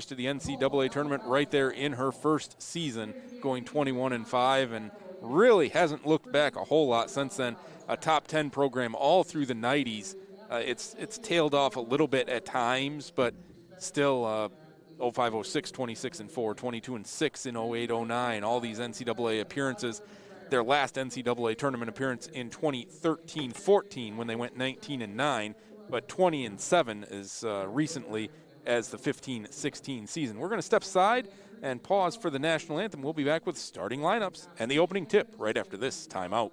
to the NCAA tournament right there in her first season, going 21-5, and really hasn't looked back a whole lot since then. A top 10 program all through the 90s. It's tailed off a little bit at times, but still 05, 06, 26-4, 22-6 in 08, 09, all these NCAA appearances. Their last NCAA tournament appearance in 2013-14 when they went 19-9, but 20-7 as recently as the 15-16 season. We're going to step aside and pause for the national anthem. We'll be back with starting lineups and the opening tip right after this timeout.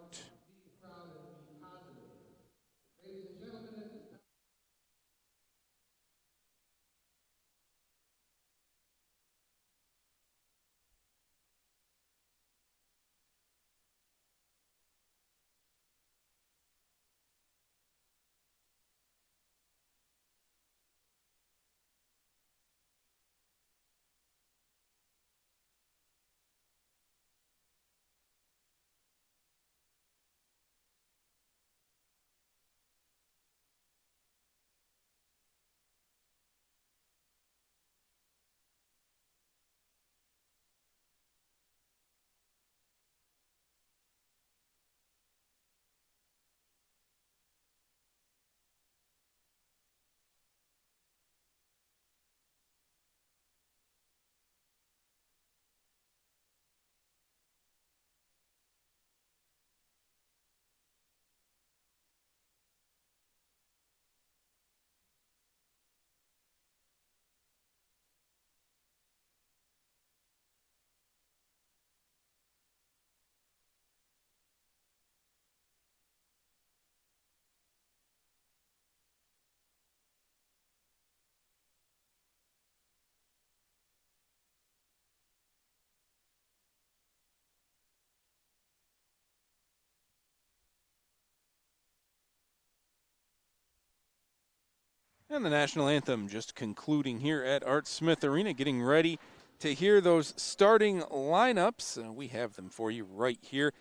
And the national anthem just concluding here at Art Smith Arena, getting ready to hear those starting lineups. We have them for you right here.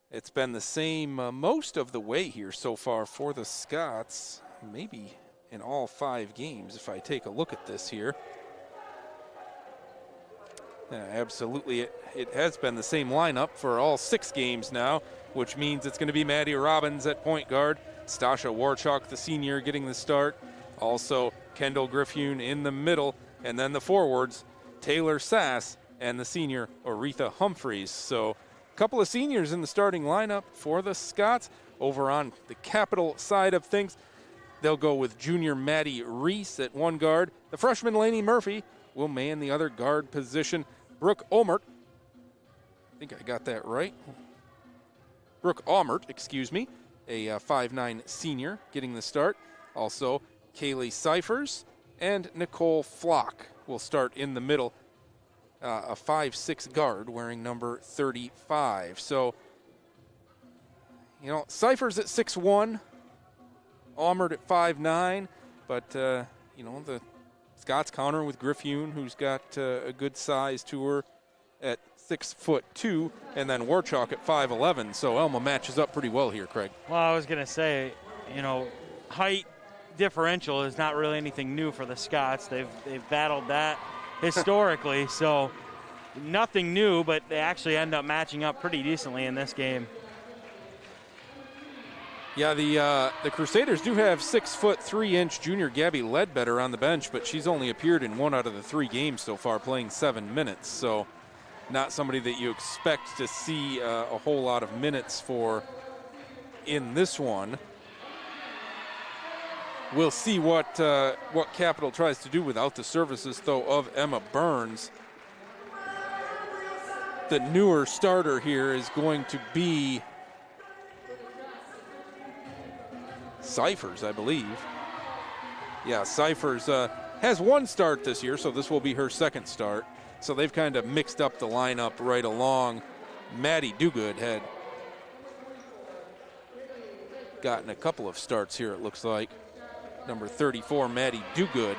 It's been the same most of the way here so far for the Scots, maybe in all 5 games if I take a look at this here. Absolutely, it has been the same lineup for all 6 games now, which means it's going to be Maddie Robbins at point guard, Stasha Warchuk, the senior, getting the start. Also, Kendall Griffune in the middle, and then the forwards, Taylor Sass and the senior, Aretha Humphreys. So a couple of seniors in the starting lineup for the Scots. Over on the Capital side of things, they'll go with junior Maddie Reese at one guard. The freshman Lainey Murphy will man the other guard position. Brooke Olmert, I think I got that right. Brooke Olmert, excuse me, a 5'9" senior getting the start. Also, Kaylee Cyphers and Nicole Flock will start in the middle, a 5'6" guard wearing number 35. So, you know, Cyphers at 6'1", Almert at 5'9", but, you know, the Scots counter with Griffune, who's got a good size to her at 6'2", and then Warchuk at 5'11". So Alma matches up pretty well here, Craig. Well, I was going to say, you know, height differential is not really anything new for the Scots. They've battled that historically, so nothing new, but they actually end up matching up pretty decently in this game. Yeah, the Crusaders do have 6'3" junior Gabby Ledbetter on the bench, but she's only appeared in 1 out of the 3 games so far, playing 7 minutes. So not somebody that you expect to see a whole lot of minutes for in this one. We'll see what Capital tries to do without the services, though, of Emma Burns. The newer starter here is going to be Cyphers, I believe. Yeah, Cyphers has 1 start this year, so this will be her 2nd start. So they've kind of mixed up the lineup right along. Maddie Dugood had gotten a couple of starts here, it looks like. Number 34, Maddie Dugood,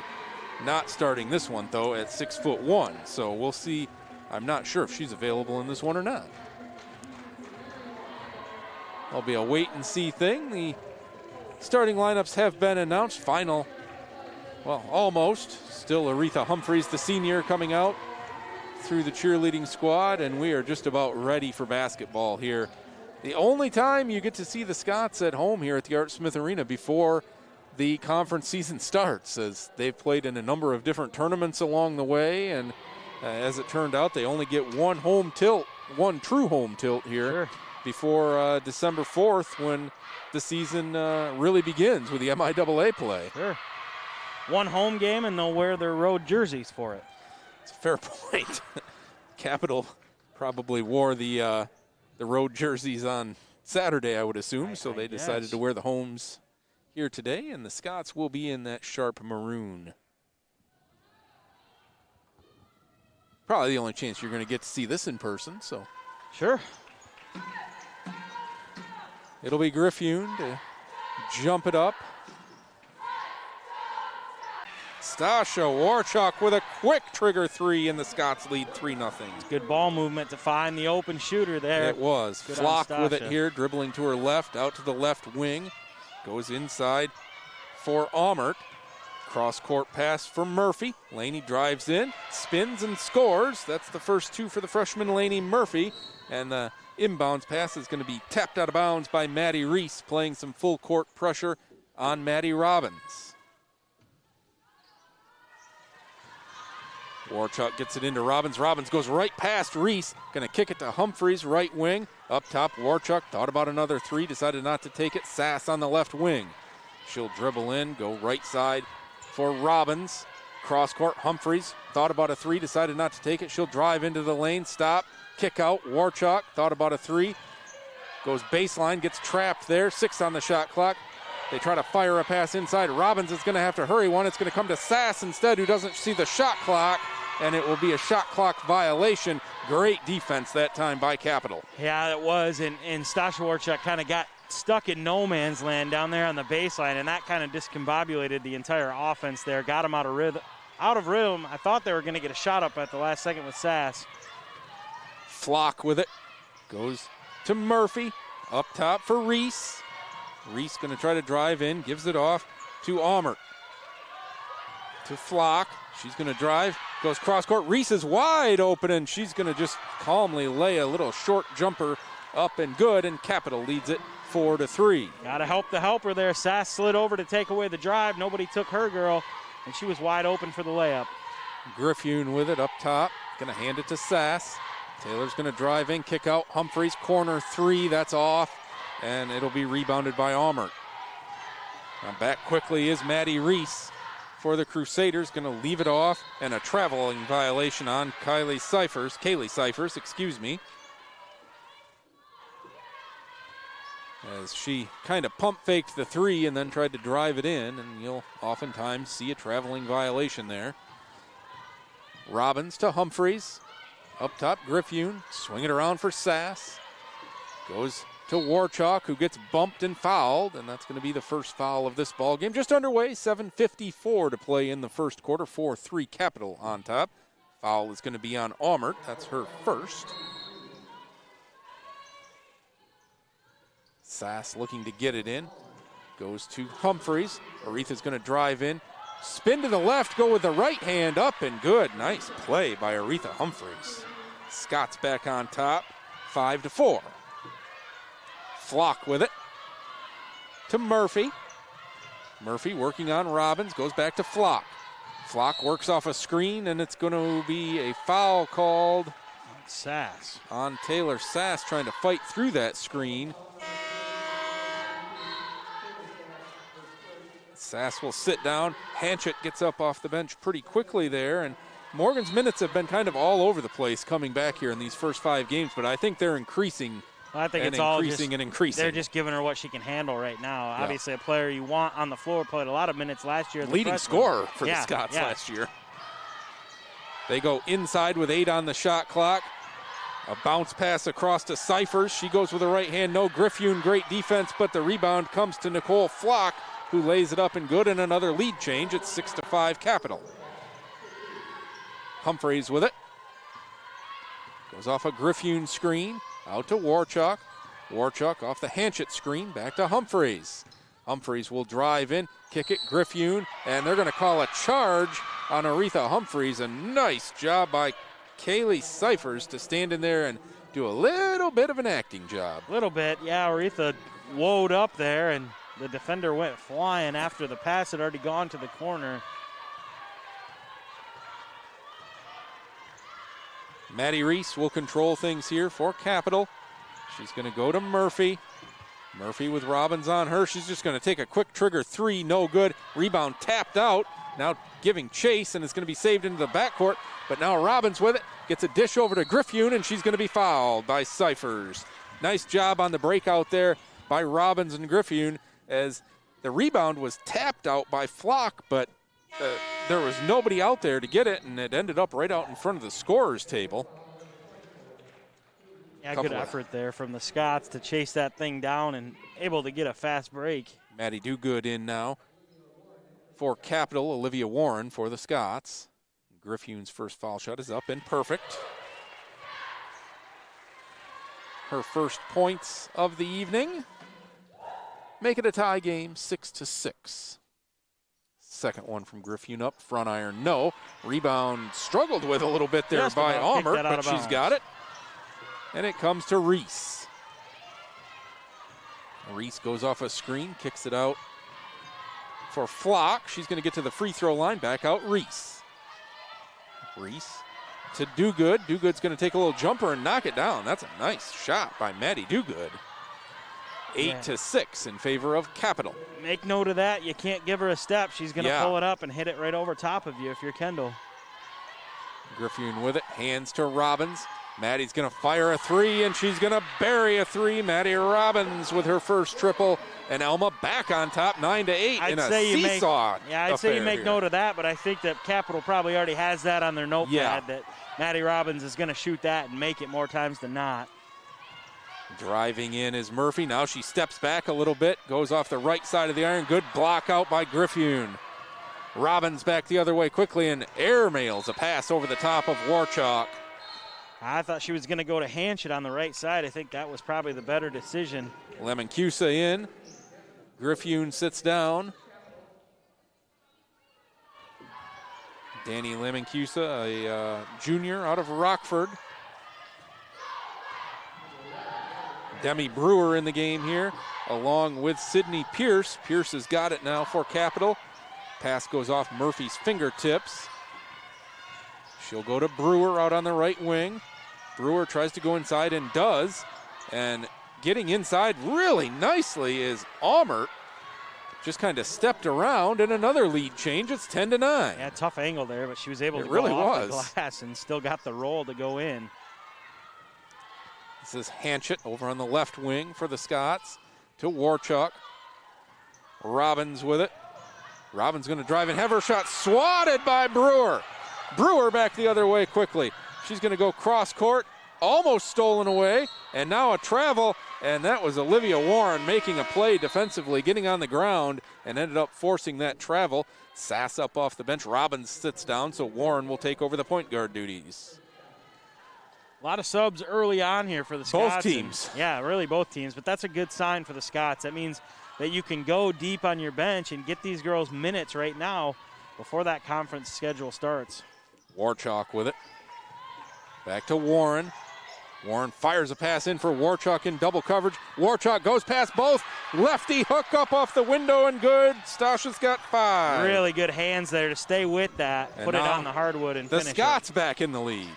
not starting this one, though, at 6'1". So we'll see. I'm not sure if she's available in this one or not. It'll be a wait-and-see thing. The starting lineups have been announced. Final Well, almost. Still Aretha Humphreys, the senior, coming out through the cheerleading squad, and we are just about ready for basketball here. The only time you get to see the Scots at home here at the Art Smith Arena before the conference season starts, as they've played in a number of different tournaments along the way, and as it turned out, they only get one true home tilt here before December 4th, when the season really begins with the MIAA play. Sure. One home game, and they'll wear their road jerseys for it. It's a fair point. Capital probably wore the road jerseys on Saturday, I would assume, so they decided to wear the homes here today, and the Scots will be in that sharp maroon. Probably the only chance you're going to get to see this in person, so. Sure. It'll be Griffune to jump it up. Stasha Warchuk with a quick trigger three, and the Scots lead 3-0. Good ball movement to find the open shooter there. It was. Good Flock with it here, dribbling to her left, out to the left wing. Goes inside for Aumert. Cross-court pass for Murphy. Laney drives in, spins and scores. That's the first two for the freshman Laney Murphy. And the inbounds pass is going to be tapped out of bounds by Maddie Reese, playing some full court pressure on Maddie Robbins. Warchuk gets it into Robbins. Robbins goes right past Reese. Going to kick it to Humphreys, right wing. Up top, Warchuk thought about another three, decided not to take it. Sass on the left wing. She'll dribble in, go right side for Robbins. Cross court, Humphreys thought about a three, decided not to take it. She'll drive into the lane, stop, kick out. Warchuk thought about a three. Goes baseline, gets trapped there. 6 on the shot clock. They try to fire a pass inside. Robbins is going to have to hurry one. It's going to come to Sass instead, who doesn't see the shot clock, and it will be a shot clock violation. Great defense that time by Capital. Yeah, it was, and Stasha Warchuk kind of got stuck in no man's land down there on the baseline, and that kind of discombobulated the entire offense there. Got them out of rhythm. I thought they were going to get a shot up at the last second with Sass. Flock with it. Goes to Murphy. Up top for Reese. Reese going to try to drive in, gives it off to Aumert. To Flock. She's going to drive, goes cross court. Reese is wide open, and she's going to just calmly lay a little short jumper up and good, and Capital leads it 4-3. Got to help the helper there. Sass slid over to take away the drive. Nobody took her girl, and she was wide open for the layup. Griffune with it up top. Going to hand it to Sass. Taylor's going to drive in, kick out. Humphreys, corner three, that's off, and it'll be rebounded by Aumert. Now back quickly is Maddie Reese for the Crusaders. Going to leave it off, and a traveling violation on Kaylee Cyphers, excuse me. As she kind of pump faked the three and then tried to drive it in, and you'll oftentimes see a traveling violation there. Robbins to Humphreys. Up top, Griffune, swing it around for Sass. Goes to Warchuk, who gets bumped and fouled, and that's going to be the first foul of this ball game. Just underway, 7:54 to play in the first quarter, 4-3 Capital on top. Foul is going to be on Aumert. That's her first. Sass looking to get it in. Goes to Humphreys. Aretha's going to drive in. Spin to the left, go with the right hand up and good. Nice play by Aretha Humphreys. Scott's back on top, 5-4. Flock with it to Murphy. Murphy working on Robbins, goes back to Flock. Flock works off a screen, and it's going to be a foul called Sass on Taylor Sass, trying to fight through that screen. Sass will sit down. Hanchett gets up off the bench pretty quickly there, and Morgan's minutes have been kind of all over the place coming back here in these first 5 games, but I think they're increasing. I think it's increasing. They're just giving her what she can handle right now. Yeah. Obviously, a player you want on the floor, played a lot of minutes last year. Leading scorer for the Scots last year. They go inside with 8 on the shot clock. A bounce pass across to Cyphers. She goes with the right hand. No Griffune, great defense, but the rebound comes to Nicole Flock, who lays it up and good, and another lead change. It's 6-5 Capital. Humphreys with it. Goes off a Griffune screen. Out to Warchuk. Warchuk off the Hanchett screen. Back to Humphreys. Humphreys will drive in, kick it, Griffune, and they're going to call a charge on Aretha Humphreys. A nice job by Kaylee Cyphers to stand in there and do a little bit of an acting job. A little bit, yeah. Aretha woed up there, and the defender went flying after the pass had already gone to the corner. Maddie Reese will control things here for Capital. She's going to go to Murphy. Murphy with Robbins on her. She's just going to take a quick trigger three, no good. Rebound tapped out. Now giving chase, and it's going to be saved into the backcourt. But now Robbins with it. Gets a dish over to Griffune, and she's going to be fouled by Cyphers. Nice job on the breakout there by Robbins and Griffune, as the rebound was tapped out by Flock, but there was nobody out there to get it, and it ended up right out in front of the scorer's table. Yeah, good effort there from the Scots to chase that thing down and able to get a fast break. Maddie Dogood in now for Capital. Olivia Warren for the Scots. Griffune's first foul shot is up and perfect. Her first points of the evening. Make it a tie game, 6-6. Second one from Griffune up, front iron, no. Rebound struggled with a little bit there by Almer, but she's got it. And it comes to Reese. Reese goes off a screen, kicks it out for Flock. She's going to get to the free throw line, back out Reese. Reese to Dogood. Dogood's going to take a little jumper and knock it down. That's a nice shot by Maddie Dogood. 8-6 in favor of Capital. Make note of that. You can't give her a step. She's going to pull it up and hit it right over top of you if you're Kendall. Griffune with it. Hands to Robbins. Maddie's going to fire a three, and she's going to bury a three. Maddie Robbins with her first triple, and Alma back on top, 9-8 in a seesaw. I'd say you make note of that, but I think that Capital probably already has that on their notepad, that Maddie Robbins is going to shoot that and make it more times than not. Driving in is Murphy. Now she steps back a little bit, goes off the right side of the iron. Good block out by Griffune. Robbins back the other way quickly and airmails a pass over the top of Warchalk. I thought she was going to go to Hanchett on the right side. I think that was probably the better decision. Lemoncusa in. Griffune sits down. Danny Lemoncusa, a junior out of Rockford. Demi Brewer in the game here, along with Sydney Pierce. Pierce has got it now for Capital. Pass goes off Murphy's fingertips. She'll go to Brewer out on the right wing. Brewer tries to go inside and does. And getting inside really nicely is Almert. Just kind of stepped around, and another lead change. It's 10-9. Yeah, tough angle there, but she was able to go off the glass and still got the roll to go in. This is Hanchett over on the left wing for the Scots to Warchalk. Robbins with it. Robbins going to drive and have her shot swatted by Brewer. Brewer back the other way quickly. She's going to go cross court, almost stolen away, and now a travel, and that was Olivia Warren making a play defensively, getting on the ground, and ended up forcing that travel. Sass up off the bench. Robbins sits down, so Warren will take over the point guard duties. A lot of subs early on here for the Scots. Both teams. Yeah, really both teams, but that's a good sign for the Scots. That means that you can go deep on your bench and get these girls minutes right now before that conference schedule starts. Warchalk with it. Back to Warren. Warren fires a pass in for Warchalk in double coverage. Warchalk goes past both. Lefty hook up off the window and good. Stasha's got 5. Really good hands there to stay with that. And put it on the hardwood and finish it. The Scots back in the lead.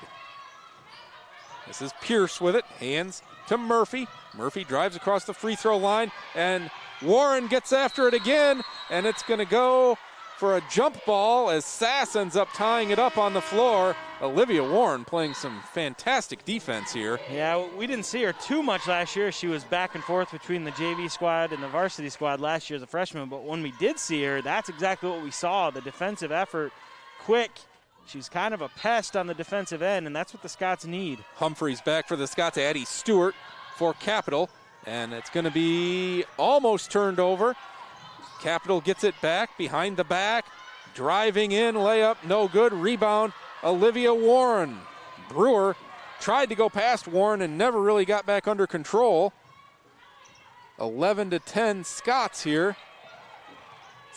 This is Pierce with it. Hands to Murphy. Murphy drives across the free throw line, and Warren gets after it again, and it's going to go for a jump ball as Sass ends up tying it up on the floor. Olivia Warren playing some fantastic defense here. Yeah, we didn't see her too much last year. She was back and forth between the JV squad and the varsity squad last year as a freshman, but when we did see her, that's exactly what we saw. The defensive effort, quick. She's kind of a pest on the defensive end, and that's what the Scots need. Humphreys back for the Scots. Addie Stewart for Capital, and it's going to be almost turned over. Capital gets it back, behind the back, driving in, layup, no good. Rebound, Olivia Warren. Brewer tried to go past Warren and never really got back under control. 11-10 Scots here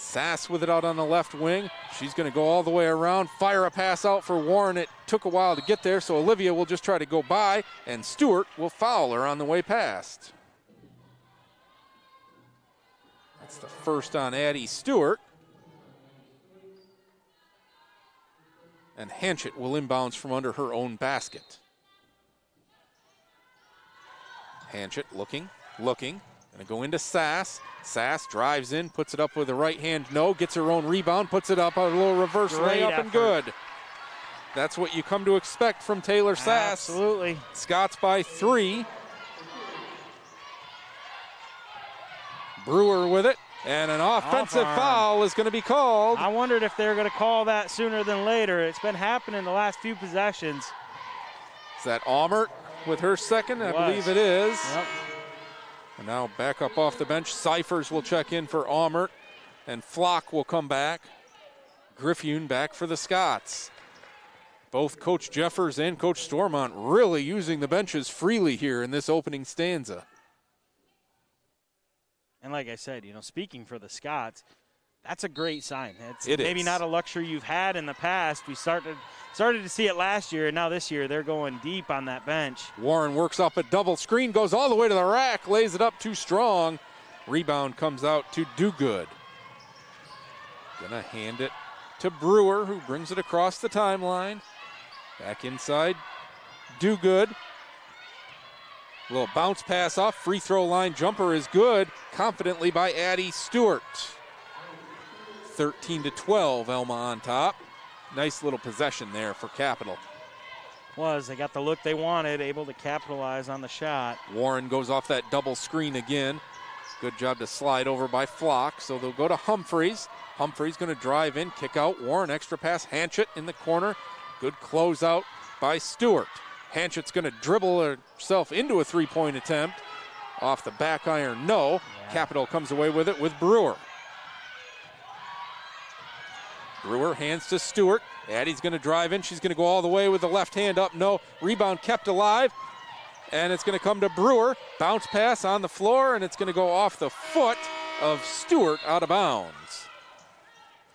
Sass with it out on the left wing. She's going to go all the way around, fire a pass out for Warren. It took a while to get there, so Olivia will just try to go by, and Stewart will foul her on the way past. That's the first on Addie Stewart. And Hanchett will inbounds from under her own basket. Hanchett looking. Gonna go into Sass. Sass drives in, puts it up with the right hand, no, gets her own rebound, puts it up, a little reverse layup and good. That's what you come to expect from Taylor Sass. Absolutely. Scots by 3. Brewer with it, and an offensive foul is going to be called. I wondered if they were going to call that sooner than later. It's been happening the last few possessions. Is that Almert with her second? I believe it is. Yep. And now back up off the bench. Cyphers will check in for Almert, and Flock will come back. Griffune back for the Scots. Both Coach Jeffers and Coach Stormont really using the benches freely here in this opening stanza. And like I said, speaking for the Scots, that's a great sign. It maybe is. not a luxury you've had in the past. We started to see it last year, and now this year they're going deep on that bench. Warren works up a double screen, goes all the way to the rack, lays it up too strong. Rebound comes out to Dogood. Gonna hand it to Brewer, who brings it across the timeline. Back inside, Dogood. Little bounce pass off, free throw line jumper is good, confidently by Addie Stewart. 13-12, Alma on top. Nice little possession there for Capital. They got the look they wanted, able to capitalize on the shot. Warren goes off that double screen again. Good job to slide over by Flock, so they'll go to Humphreys. Humphreys going to drive in, kick out. Warren, extra pass, Hanchett in the corner. Good closeout by Stewart. Hanchett's going to dribble herself into a three-point attempt. Off the back iron, no. Yeah. Capital comes away with it with Brewer. Brewer hands to Stewart. Addie's going to drive in. She's going to go all the way with the left hand up, no. Rebound kept alive. And it's going to come to Brewer. Bounce pass on the floor, and it's going to go off the foot of Stewart out of bounds.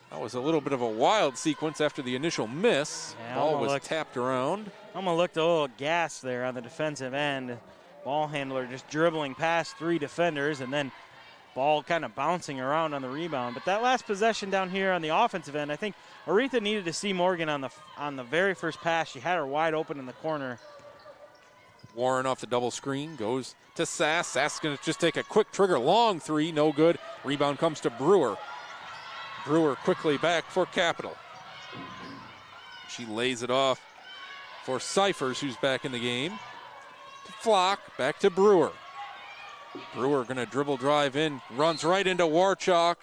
That was a little bit of a wild sequence after the initial miss. Yeah, ball was tapped around. Alma looked a little gassed there on the defensive end. Ball handler just dribbling past 3 defenders, and then ball kind of bouncing around on the rebound. But that last possession down here on the offensive end, I think Aretha needed to see Morgan on the very first pass. She had her wide open in the corner. Warren off the double screen, goes to Sass. Sass is going to just take a quick trigger, long three, no good. Rebound comes to Brewer. Brewer quickly back for Capital. She lays it off for Cyphers, who's back in the game. Flock, back to Brewer. Brewer going to dribble drive in, runs right into Warchuk,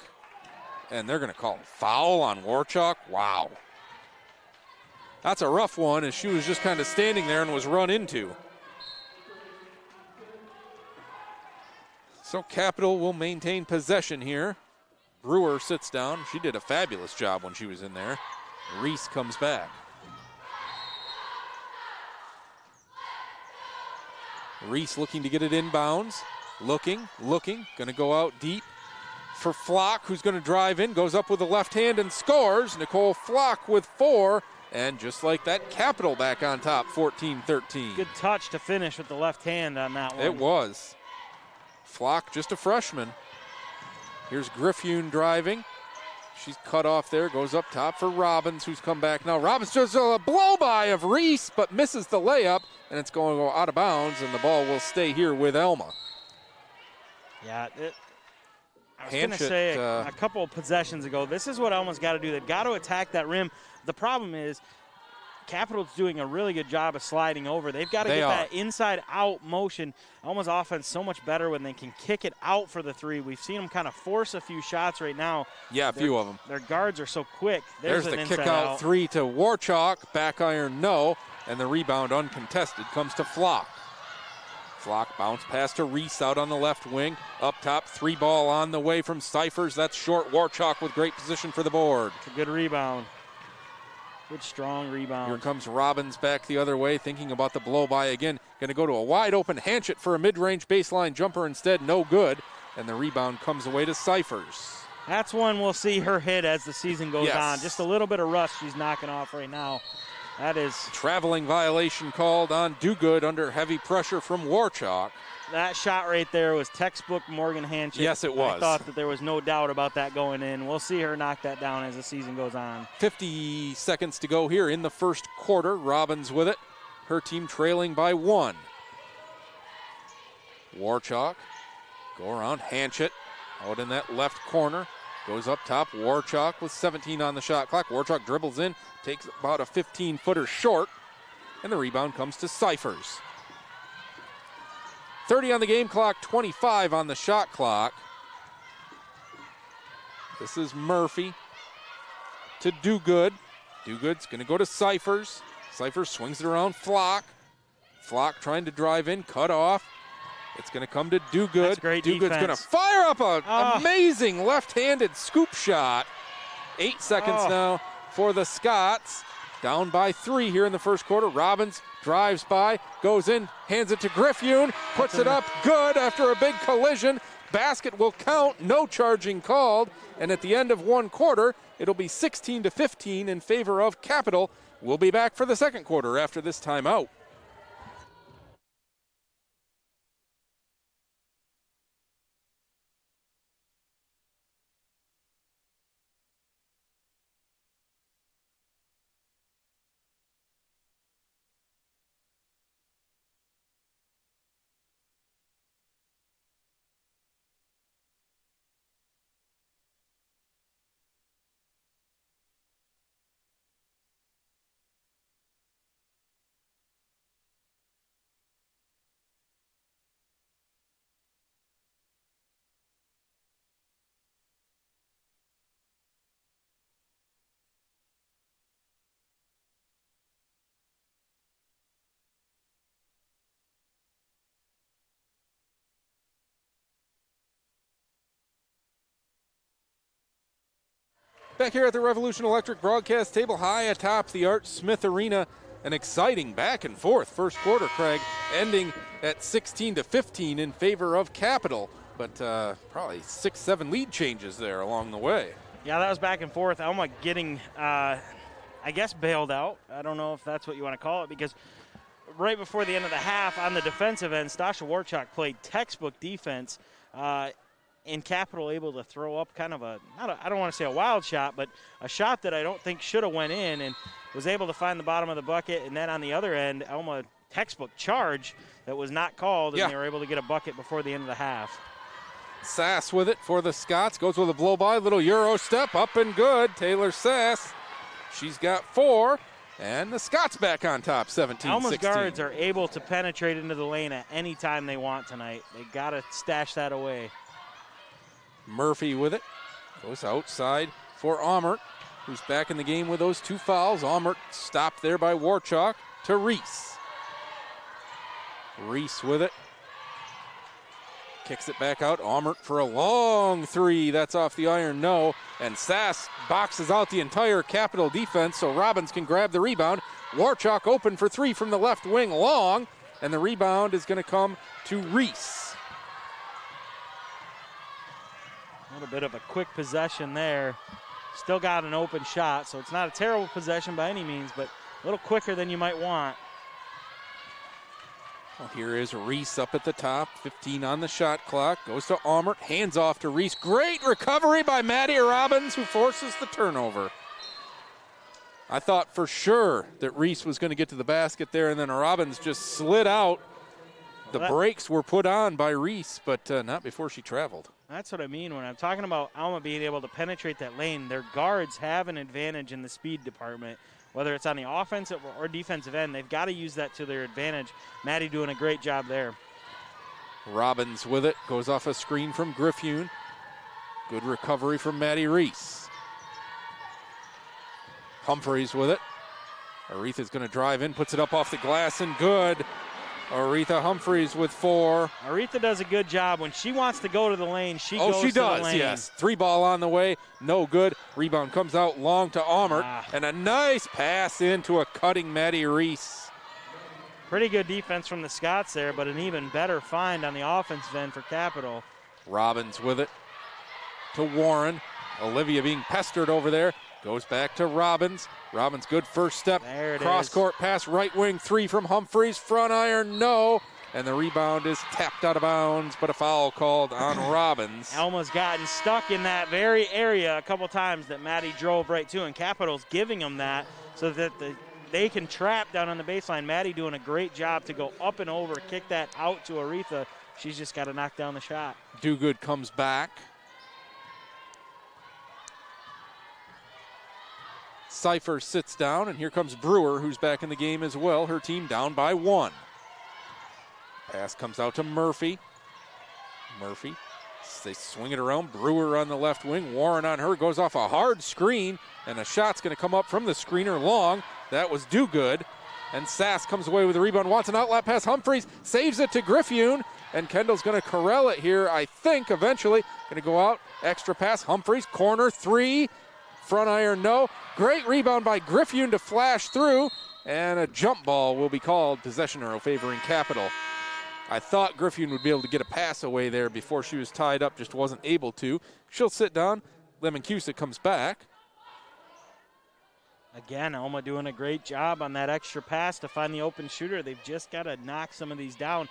and they're going to call a foul on Warchuk. Wow. That's a rough one, as she was just kind of standing there and was run into. So Capital will maintain possession here. Brewer sits down. She did a fabulous job when she was in there. Reese comes back. Reese looking to get it inbounds. Looking, going to go out deep for Flock, who's going to drive in, goes up with the left hand and scores. Nicole Flock with 4, and just like that, Capital back on top, 14-13. Good touch to finish with the left hand on that one. It was. Flock, just a freshman. Here's Griffune driving. She's cut off there, goes up top for Robbins, who's come back now. Robbins does a blow-by of Reese, but misses the layup, and it's going to go out of bounds, and the ball will stay here with Alma. Yeah, I was going to say a couple of possessions ago, this is what Alma's got to do. They've got to attack that rim. The problem is Capital's doing a really good job of sliding over. They've got to get that inside-out motion. Alma's offense so much better when they can kick it out for the 3. We've seen them kind of force a few shots right now. Yeah, a few of them. Their guards are so quick. There's the kick-out 3 to Warchuk. Back iron, no. And the rebound uncontested comes to Flock. Flock bounce pass to Reese out on the left wing. Up top, 3 ball on the way from Cyphers. That's short. Warchuk with great position for the board. It's a good rebound. Good, strong rebound. Here comes Robbins back the other way, thinking about the blow-by again. Going to go to a wide-open Hanchett for a mid-range baseline jumper instead. No good. And the rebound comes away to Cyphers. That's one we'll see her hit as the season goes on. Just a little bit of rust she's knocking off right now. That is... Traveling violation called on Duguid under heavy pressure from Warchuk. That shot right there was textbook Morgan handshake. Yes, it was. I thought that there was no doubt about that going in. We'll see her knock that down as the season goes on. 50 seconds to go here in the first quarter. Robbins with it. Her team trailing by 1. Warchuk, go around, Hanchett out in that left corner. Goes up top. Warchuk with 17 on the shot clock. Warchuk dribbles in, takes about a 15-footer short, and the rebound comes to Cyphers. 30 on the game clock, 25 on the shot clock. This is Murphy to Duguid. Duguid's going to go to Cyphers. Cyphers swings it around Flock. Flock trying to drive in, cut off. It's going to come to Duguid. That's great Duguid's defense. going to fire up an amazing left-handed scoop shot. 8 seconds now for the Scots. Down by 3 here in the first quarter. Robbins drives by, goes in, hands it to Griffune, puts it up good after a big collision. Basket will count, no charging called. And at the end of 1 quarter, it'll be 16-15 in favor of Capital. We'll be back for the second quarter after this timeout. Back here at the Revolution Electric broadcast table, high atop the Art Smith Arena. An exciting back and forth first quarter, Craig, ending at 16-15 in favor of Capital, but probably 6-7 lead changes there along the way. Yeah, that was back and forth. Alma getting, I guess, bailed out. I don't know if that's what you want to call it, because right before the end of the half on the defensive end, Stasha Warchuk played textbook defense. And Capital able to throw up kind of I don't want to say a wild shot, but a shot that I don't think should have went in, and was able to find the bottom of the bucket. And then on the other end, Alma textbook charge that was not called, and they were able to get a bucket before the end of the half. Sass with it for the Scots, goes with a blow by, little Euro step, up and good. Taylor Sass, she's got 4, and the Scots back on top, 17-16. Alma's guards are able to penetrate into the lane at any time they want tonight. They got to stash that away. Murphy with it, goes outside for Aumert, who's back in the game with those 2 fouls. Aumert stopped there by Warchuk to Reese. Reese with it, kicks it back out. Aumert for a long 3, that's off the iron, no. And Sass boxes out the entire Capital defense, so Robbins can grab the rebound. Warchuk open for 3 from the left wing, long, and the rebound is going to come to Reese. A little bit of a quick possession there. Still got an open shot, so it's not a terrible possession by any means, but a little quicker than you might want. Well, here is Reese up at the top, 15 on the shot clock. Goes to Aumert, hands off to Reese. Great recovery by Maddie Robbins, who forces the turnover. I thought for sure that Reese was going to get to the basket there, and then Robbins just slid out. The brakes were put on by Reese, but not before she traveled. That's what I mean when I'm talking about Alma being able to penetrate that lane. Their guards have an advantage in the speed department, whether it's on the offensive or defensive end. They've got to use that to their advantage. Maddie doing a great job there. Robbins with it, goes off a screen from Griffune. Good recovery from Maddie Reese. Humphreys with it. Aretha's going to drive in, puts it up off the glass, and good. Aretha Humphreys with 4. Aretha does a good job. When she wants to go to the lane, she goes she to does, the lane. Yes. 3 ball on the way, no good. Rebound comes out long to Aumert, and a nice pass into a cutting Maddie Reese. Pretty good defense from the Scots there, but an even better find on the offensive end for Capital. Robbins with it to Warren. Olivia being pestered over there. Goes back to Robbins. Robbins, good first step. There it Cross is. court pass, right wing, 3 from Humphreys. Front iron, no. And the rebound is tapped out of bounds, but a foul called on Robbins. Alma's gotten stuck in that very area a couple times that Maddie drove right to, and Capital's giving them that so that they can trap down on the baseline. Maddie doing a great job to go up and over, kick that out to Aretha. She's just got to knock down the shot. Dogood comes back. Cypher sits down, and here comes Brewer, who's back in the game as well. Her team down by 1. Pass comes out to Murphy. Murphy, they swing it around. Brewer on the left wing. Warren on her, goes off a hard screen, and a shot's going to come up from the screener long. That was Dogood. And Sass comes away with the rebound. Wants an outlet pass. Humphreys saves it to Griffune, and Kendall's going to corral it here, I think, eventually. Going to go out. Extra pass. Humphreys, corner 3. Front iron, no. Great rebound by Griffune to flash through, and a jump ball will be called. Possession arrow favoring Capital. I thought Griffune would be able to get a pass away there before she was tied up, just wasn't able to. She'll sit down. Lemoncusa comes back. Again, Alma doing a great job on that extra pass to find the open shooter. They've just got to knock some of these down.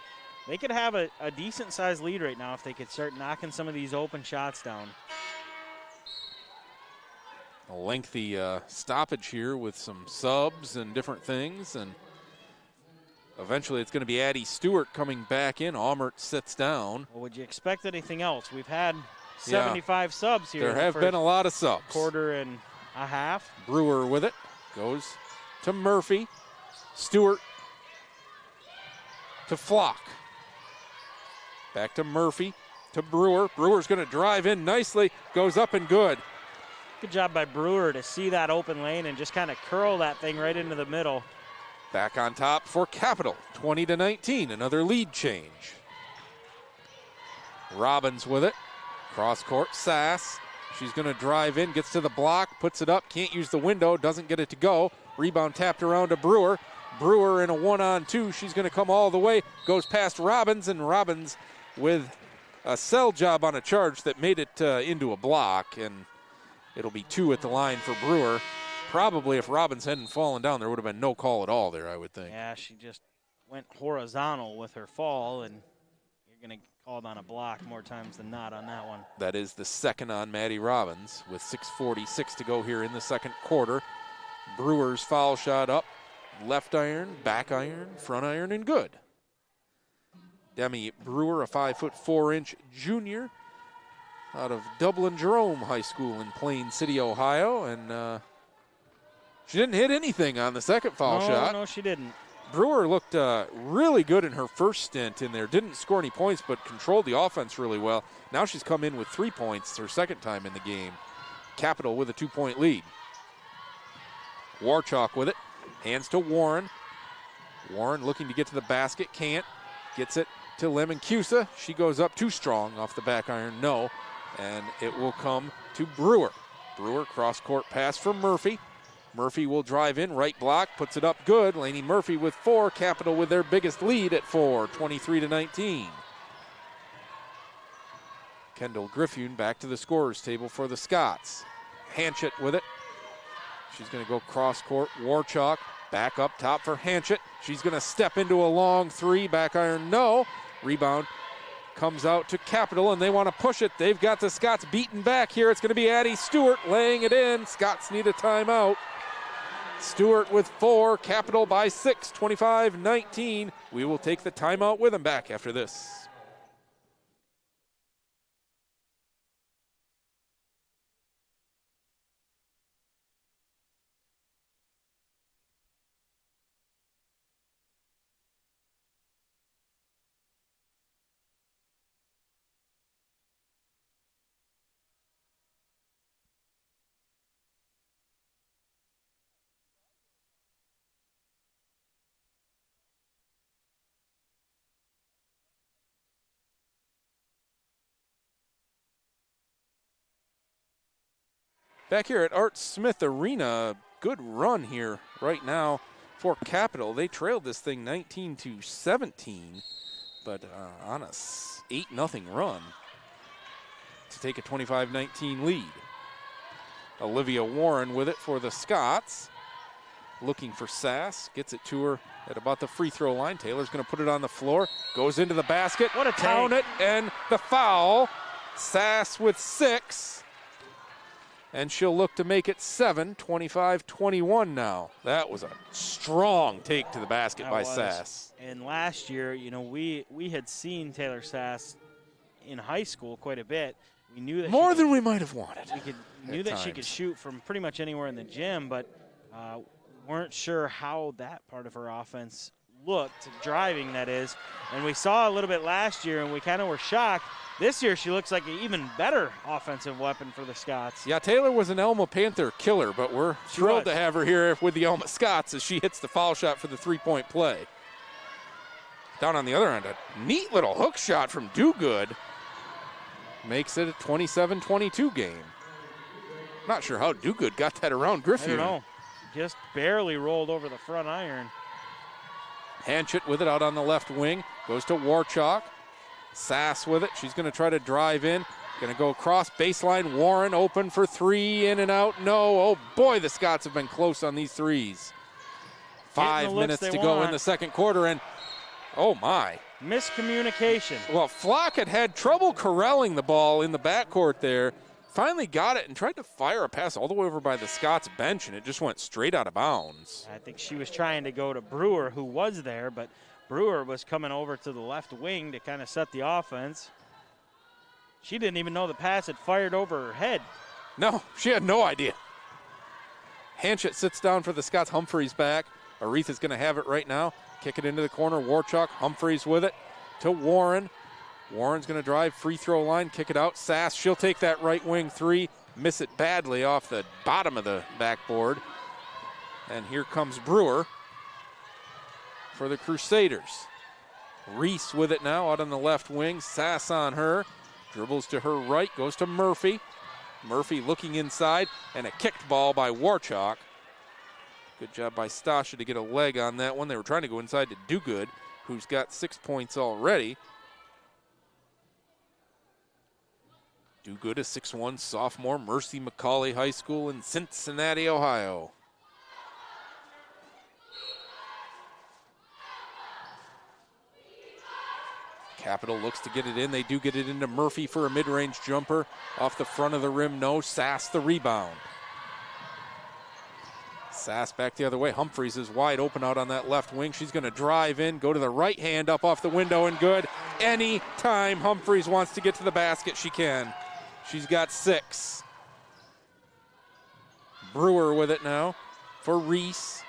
They could have a decent-sized lead right now if they could start knocking some of these open shots down. A lengthy stoppage here with some subs and different things, and eventually it's going to be Addie Stewart coming back in. Almert sits down. Well, would you expect anything else? We've had 75 subs here. There have been a lot of subs. Quarter and a half. Brewer with it. Goes to Murphy. Stewart to Flock. Back to Murphy to Brewer. Brewer's going to drive in nicely. Goes up and good. Good job by Brewer to see that open lane and just kind of curl that thing right into the middle. Back on top for Capital, 20-19, another lead change. Robbins with it, cross court, Sass. She's going to drive in, gets to the block, puts it up, can't use the window, doesn't get it to go. Rebound tapped around to Brewer. Brewer in a 1-on-2, she's going to come all the way, goes past Robbins, and Robbins with a sell job on a charge that made it into a block, and it'll be 2 at the line for Brewer. Probably if Robbins hadn't fallen down, there would have been no call at all there, I would think. Yeah, she just went horizontal with her fall, and you're going to call it on a block more times than not on that one. That is the second on Maddie Robbins with 6:46 to go here in the second quarter. Brewer's foul shot up. Left iron, back iron, front iron, and good. Demi Brewer, a 5'4" junior out of Dublin Jerome High School in Plain City, Ohio, and she didn't hit anything on the second foul shot. No, she didn't. Brewer looked really good in her first stint in there. Didn't score any points, but controlled the offense really well. Now she's come in with 3 points her second time in the game. Capital with a 2-point lead. Warchalk with it. Hands to Warren. Warren looking to get to the basket. Can't. Gets it to Lemoncusa. She goes up too strong off the back iron. No. And it will come to Brewer. Brewer cross-court pass for Murphy. Murphy will drive in, right block, puts it up good. Laney Murphy with 4, Capital with their biggest lead at 4, 23-19. Kendall Griffune back to the scorer's table for the Scots. Hanchett with it. She's going to go cross court. Warchalk back up top for Hanchett. She's going to step into a long 3, back iron, no. Rebound comes out to Capital, and they want to push it. They've got the Scots beaten back here. It's going to be Addie Stewart laying it in. Scots need a timeout. Stewart with 4, Capital by 6, 25-19. We will take the timeout with them back after this. Back here at Art Smith Arena, good run here right now for Capital. They trailed this thing 19-17, but on a 8-0 run to take a 25-19 lead. Olivia Warren with it for the Scots. Looking for Sass, gets it to her at about the free throw line. Taylor's going to put it on the floor, goes into the basket. What a count it, and the foul. Sass with 6. And she'll look to make it 7, 25-21 now. That was a strong take to the basket by Sass. And last year, you know, we had seen Taylor Sass in high school quite a bit. We knew that more than we might have wanted. We knew that she could shoot from pretty much anywhere in the gym, but weren't sure how that part of her offense looked, driving that is. And we saw a little bit last year, and we kind of were shocked. This year, she looks like an even better offensive weapon for the Scots. Yeah, Taylor was an Alma Panther killer, but we're thrilled to have her here with the Alma Scots as she hits the foul shot for the three-point play. Down on the other end, a neat little hook shot from Dogood makes it a 27-22 game. Not sure how Dogood got that around Griffin. I don't know. Just barely rolled over the front iron. Hanchett with it out on the left wing. Goes to Warchalk. Sass with it. She's going to try to drive in. Going to go across baseline. Warren open for 3. In and out. No. Oh, boy, the Scots have been close on these threes. 5 minutes to go in the second quarter. And, oh, my. Miscommunication. Well, Flock had trouble corralling the ball in the backcourt there. Finally got it and tried to fire a pass all the way over by the Scots bench, and it just went straight out of bounds. I think she was trying to go to Brewer, who was there, but Brewer was coming over to the left wing to kind of set the offense. She didn't even know the pass had fired over her head. No, she had no idea. Hanchett sits down for the Scots. Humphreys back. Aretha's going to have it right now. Kick it into the corner. Warchalk, Humphreys with it to Warren. Warren's going to drive free throw line, kick it out. Sass, she'll take that right wing 3, miss it badly off the bottom of the backboard. And here comes Brewer for the Crusaders. Reese with it now out on the left wing. Sass on her, dribbles to her right, goes to Murphy. Murphy looking inside, and a kicked ball by Warchalk. Good job by Stasha to get a leg on that one. They were trying to go inside to Dogood, who's got 6 points already. Dogood, a 6'1" sophomore, Mercy McCauley High School in Cincinnati, Ohio. Capital looks to get it in. They do get it into Murphy for a mid-range jumper. Off the front of the rim, no. Sass the rebound. Sass back the other way. Humphreys is wide open out on that left wing. She's going to drive in, go to the right hand, up off the window, and good. Any time Humphreys wants to get to the basket, she can. She's got 6. Brewer with it now for Reese.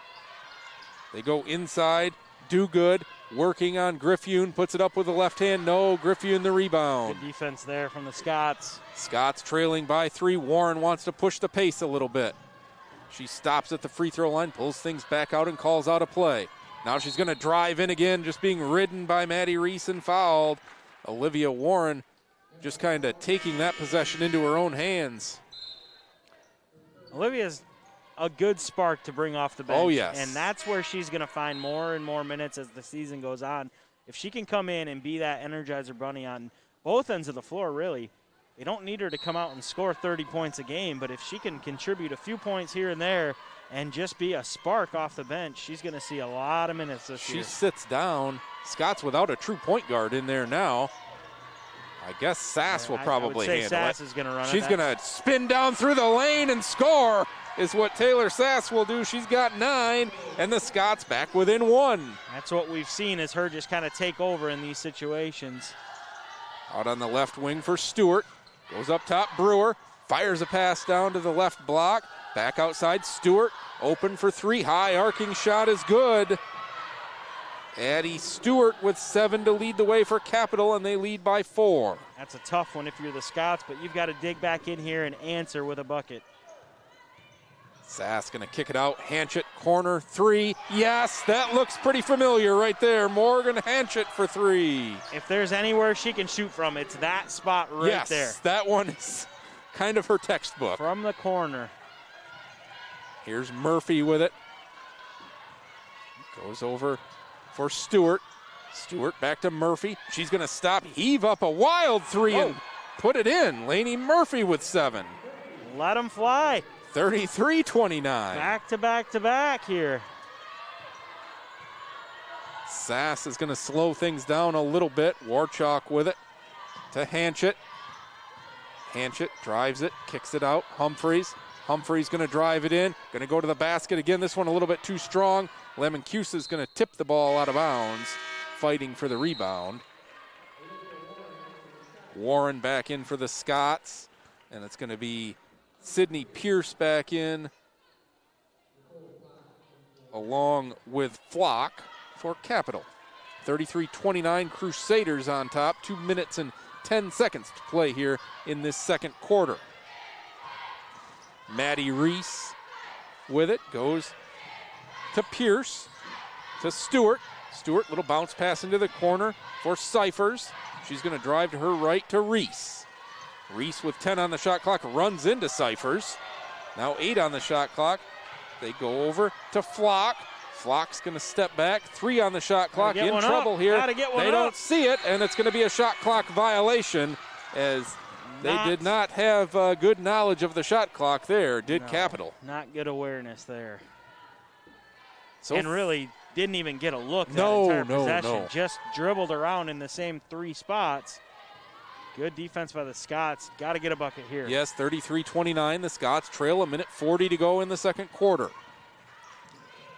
They go inside. Dogood working on Griffin. Puts it up with the left hand. No. Griffin the rebound. Good defense there from the Scots. Scots trailing by 3. Warren wants to push the pace a little bit. She stops at the free throw line, pulls things back out, and calls out a play. Now she's going to drive in again, just being ridden by Maddie Reese and fouled. Olivia Warren just kind of taking that possession into her own hands. Olivia's a good spark to bring off the bench. Oh, yes. And that's where she's going to find more and more minutes as the season goes on. If she can come in and be that Energizer Bunny on both ends of the floor, really, they don't need her to come out and score 30 points a game, but if she can contribute a few points here and there and just be a spark off the bench, she's going to see a lot of minutes this year. She sits down. Scott's without a true point guard in there now. I guess Sass will probably handle Sass it. Is going to run She's going to spin down through the lane and score is what Taylor Sass will do. She's got 9, and the Scots back within 1. That's what we've seen is her just kind of take over in these situations. Out on the left wing for Stewart. Goes up top, Brewer. Fires a pass down to the left block. Back outside, Stewart. Open for 3. High arcing shot is good. Addie Stewart with 7 to lead the way for Capital, and they lead by 4. That's a tough one if you're the Scots, but you've got to dig back in here and answer with a bucket. Sass going to kick it out. Hanchett, corner 3. Yes, that looks pretty familiar right there. Morgan Hanchett for 3. If there's anywhere she can shoot from, it's that spot right there. Yes, that one is kind of her textbook. From the corner. Here's Murphy with it. Goes over for Stewart. Stewart back to Murphy. She's going to stop, heave up a wild 3 and put it in. Laney Murphy with 7. Let them fly. 33-29. Back to back to back here. Sass is going to slow things down a little bit. Warchalk with it to Hanchett. Hanchett drives it, kicks it out. Humphreys going to drive it in. Going to go to the basket again. This one a little bit too strong. Lemoncusa is going to tip the ball out of bounds, fighting for the rebound. Warren back in for the Scots, and it's going to be Sydney Pierce back in along with Flock for Capital. 33-29, Crusaders on top. 2 minutes and 10 seconds to play here in this second quarter. Maddie Reese with it, goes to Pierce, to Stewart. Stewart, little bounce pass into the corner for Cyphers. She's going to drive to her right to Reese. Reese with 10 on the shot clock runs into Cyphers. Now 8 on the shot clock. They go over to Flock. Flock's going to step back. 3 on the shot clock. In trouble here. They don't see it, and it's going to be a shot clock violation as they did not have good knowledge of the shot clock there, did Capital. Not good awareness there. So and really didn't even get a look at no, entire possession. No. Just dribbled around in the same 3 spots. Good defense by the Scots. Got to get a bucket here. Yes, 33-29. The Scots trail, 1:40 to go in the second quarter.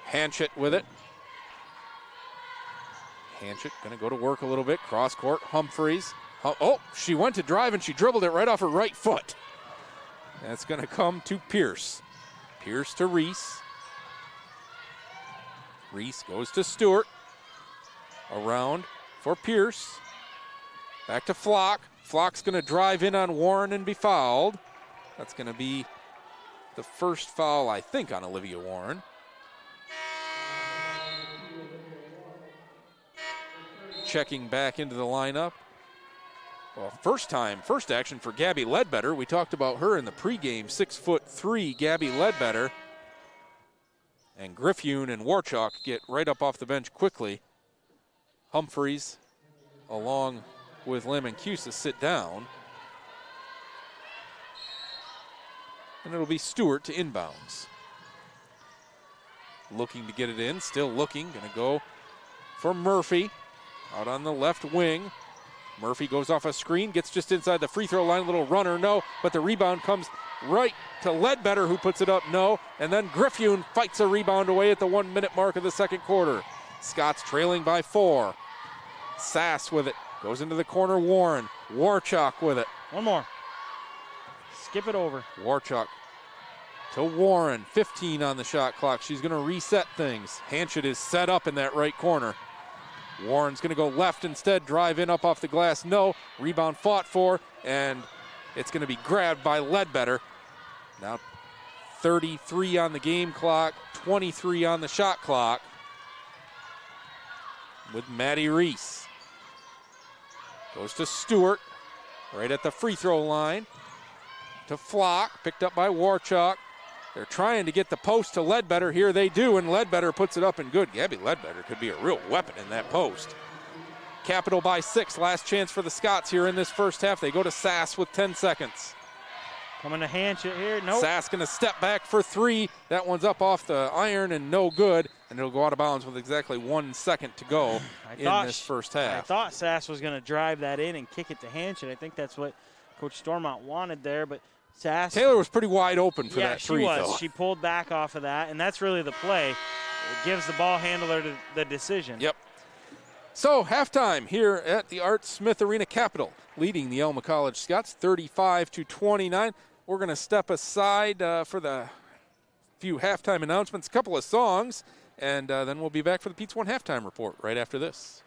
Hanchett with it. Hanchett going to go to work a little bit. Cross court, Humphreys. Oh, she went to drive and she dribbled it right off her right foot. That's going to come to Pierce. Pierce to Reese. Reese goes to Stewart. Around for Pierce. Back to Flock. Flock's going to drive in on Warren and be fouled. That's going to be the first foul, I think, on Olivia Warren. Checking back into the lineup. Well, first action for Gabby Ledbetter. We talked about her in the pregame, 6'3", Gabby Ledbetter. And Griffune and Warchalk get right up off the bench quickly. Humphreys, along with Lemoncusa, sit down. And it'll be Stewart to inbounds. Looking to get it in, still looking, gonna go for Murphy out on the left wing. Murphy goes off a screen, gets just inside the free throw line, little runner, no, but the rebound comes right to Ledbetter, who puts it up, no, and then Griffune fights a rebound away at the 1 minute mark of the second quarter. Scots trailing by 4. Sass with it, goes into the corner, Warren. Warchalk with it. One more. Skip it over. Warchalk to Warren, 15 on the shot clock. She's gonna reset things. Hanchett is set up in that right corner. Warren's going to go left instead, drive in up off the glass, no. Rebound fought for, and it's going to be grabbed by Ledbetter. Now 33 on the game clock, 23 on the shot clock with Maddie Reese. Goes to Stewart, right at the free throw line. To Flock, picked up by Warchalk. They're trying to get the post to Ledbetter. Here they do, and Ledbetter puts it up and good. Gabby Ledbetter could be a real weapon in that post. Capital by 6. Last chance for the Scots here in this first half. They go to Sass with 10 seconds. Coming to Hanchett here. Nope. Sass going to step back for 3. That one's up off the iron and no good, and it'll go out of bounds with exactly 1 second to go in this first half. I thought Sass was going to drive that in and kick it to Hanchett. I think that's what Coach Stormont wanted there, but Sass. Taylor was pretty wide open for that 3, she was. though. She pulled back off of that, and that's really the play. It gives the ball handler the decision. Yep. So, halftime here at the Art Smith Arena. Capital leading the Alma College Scots 35-29. We're going to step aside for the few halftime announcements, a couple of songs, and then we'll be back for the Pete's One halftime report right after this.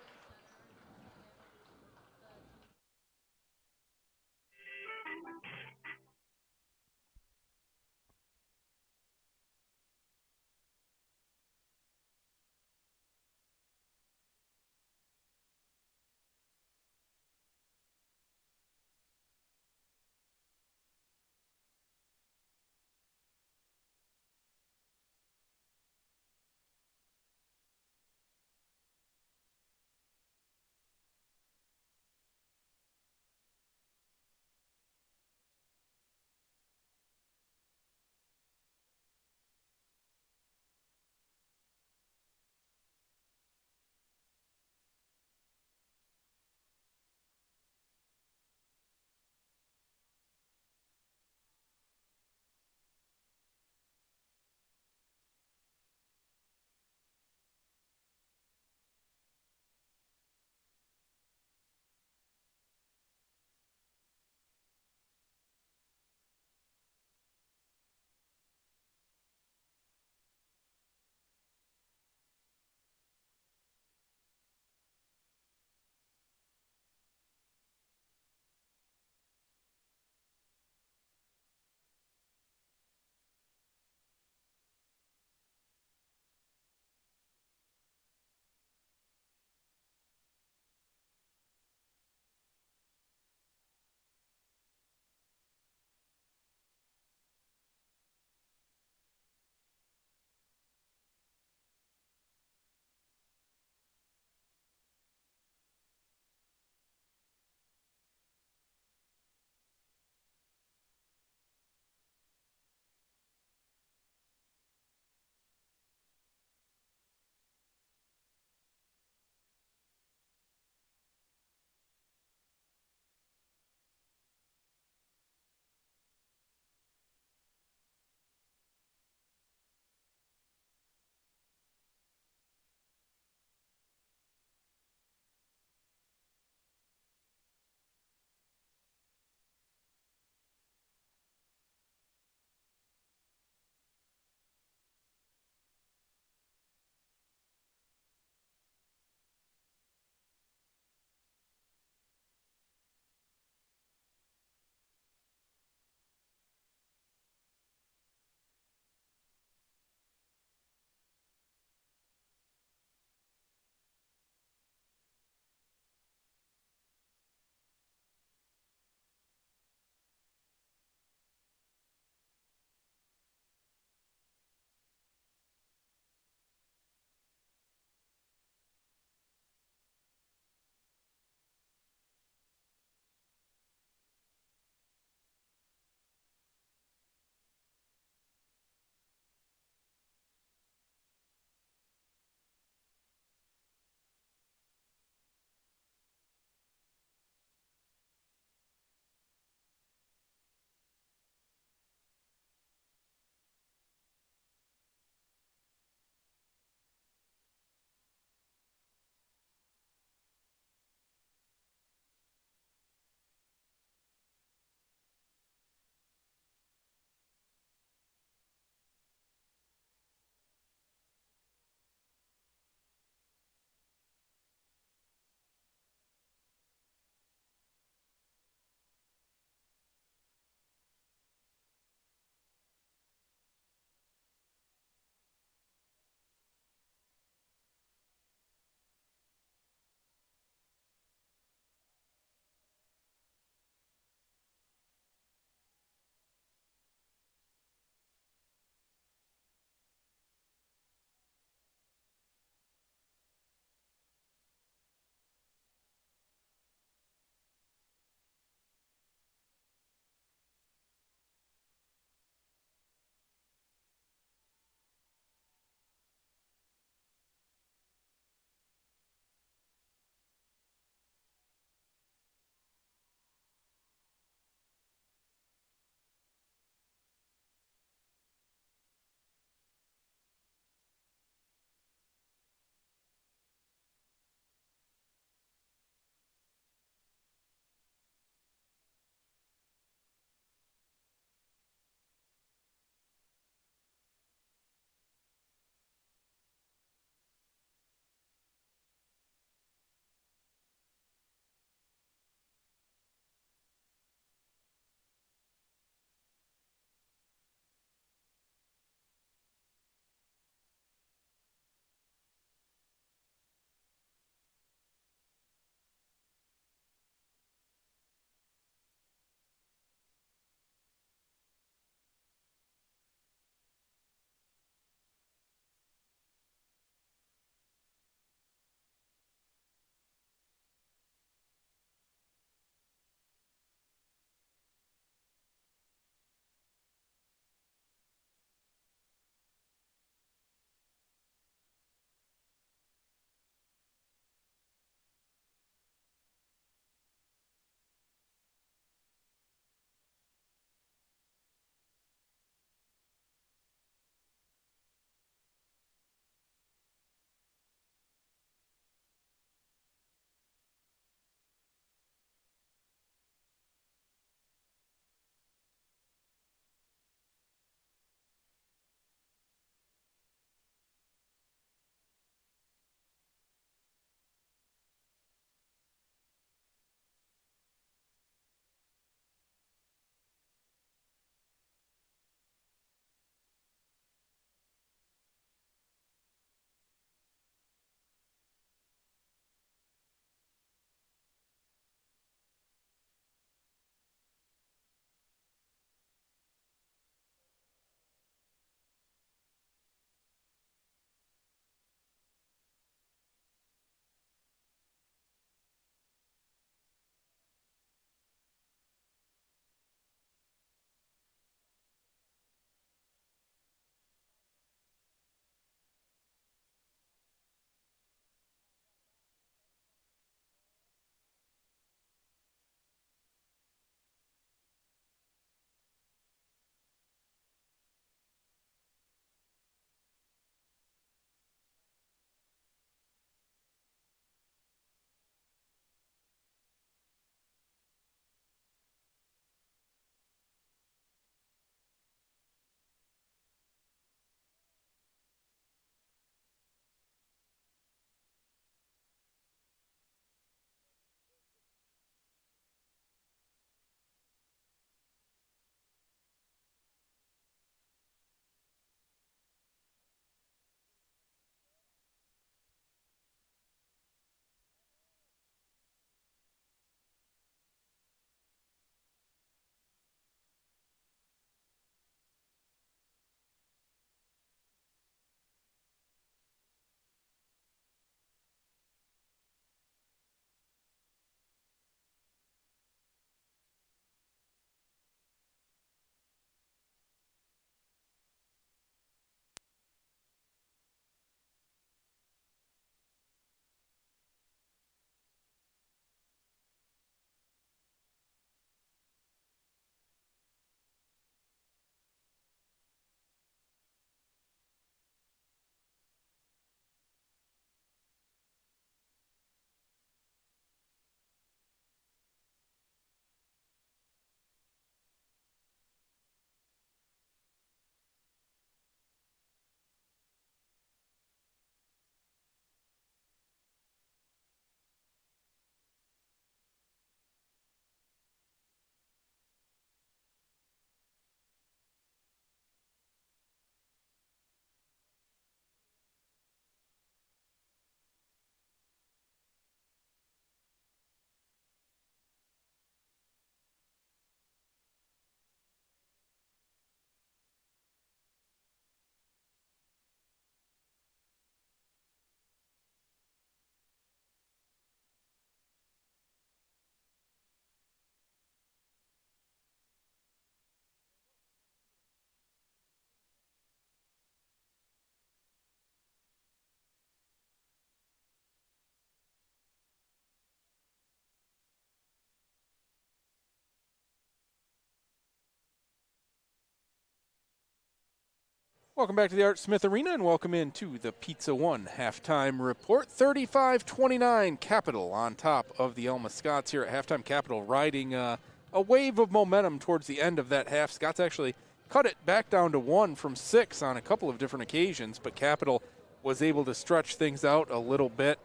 Welcome back to the Art Smith Arena and welcome into the Pizza One halftime report. 35-29 Capital on top of the Alma Scots here at halftime. Capital riding a wave of momentum towards the end of that half. Scots actually cut it back down to 1 from 6 on a couple of different occasions, but Capital was able to stretch things out a little bit.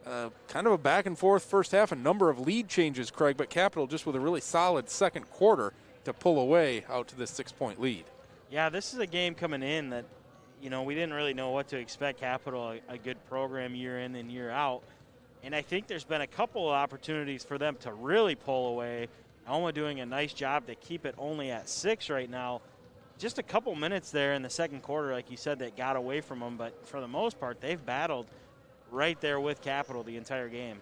Kind of a back and forth first half, a number of lead changes, Craig, but Capital just with a really solid second quarter to pull away out to this 6-point lead. Yeah, this is a game coming in that, we didn't really know what to expect. Capital, a good program year in and year out. And I think there's been a couple of opportunities for them to really pull away. Alma doing a nice job to keep it only at 6 right now. Just a couple minutes there in the second quarter, like you said, that got away from them. But for the most part, they've battled right there with Capital the entire game.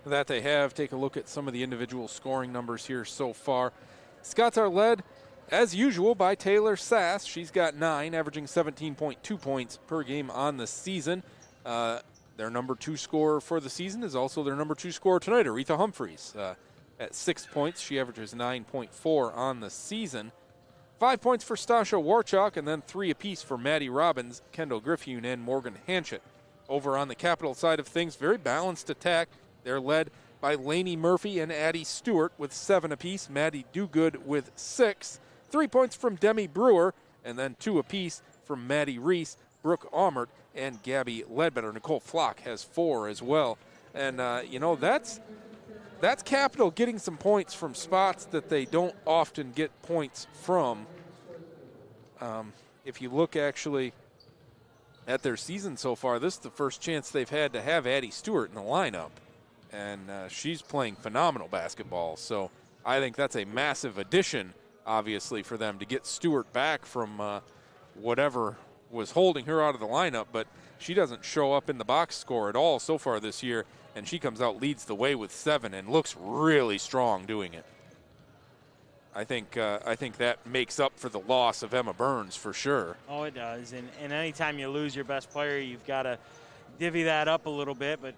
That they have. Take a look at some of the individual scoring numbers here so far. Scots are led, as usual, by Taylor Sass. She's got 9, averaging 17.2 points per game on the season. Their number 2 scorer for the season is also their number 2 scorer tonight, Aretha Humphreys. At 6 points, she averages 9.4 on the season. 5 points for Stasha Warchuk, and then 3 apiece for Maddie Robbins, Kendall Griffune, and Morgan Hanchett. Over on the Capital side of things, very balanced attack. They're led by Lainey Murphy and Addie Stewart with 7 apiece. Maddie Dogood with 6. 3 points from Demi Brewer, and then 2 apiece from Maddie Reese, Brooke Aumert, and Gabby Ledbetter. Nicole Flock has 4 as well. And, that's Capital getting some points from spots that they don't often get points from. If you look actually at their season so far, this is the first chance they've had to have Addie Stewart in the lineup. And she's playing phenomenal basketball. So I think that's a massive addition, obviously, for them to get Stewart back from whatever was holding her out of the lineup. But she doesn't show up in the box score at all so far this year. And she comes out, leads the way with 7, and looks really strong doing it. I think that makes up for the loss of Emma Burns for sure. Oh, it does. And anytime you lose your best player, you've got to divvy that up a little bit. But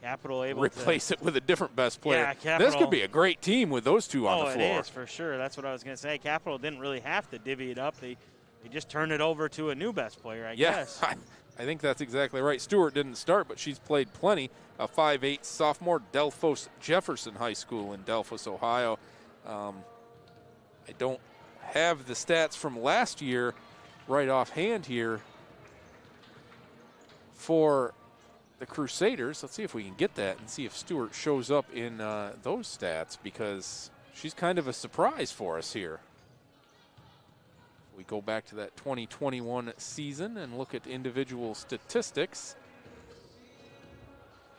Capital able to replace it with a different best player. Yeah, Capital, this could be a great team with those two on the floor. Oh, it is for sure. That's what I was going to say. Capital didn't really have to divvy it up. They just turned it over to a new best player, I guess. I think that's exactly right. Stewart didn't start, but she's played plenty. A 5'8" sophomore, Delphos Jefferson High School in Delphos, Ohio. I don't have the stats from last year right offhand here for the Crusaders. Let's see if we can get that and see if Stewart shows up in those stats, because she's kind of a surprise for us here. We go back to that 2021 season and look at individual statistics.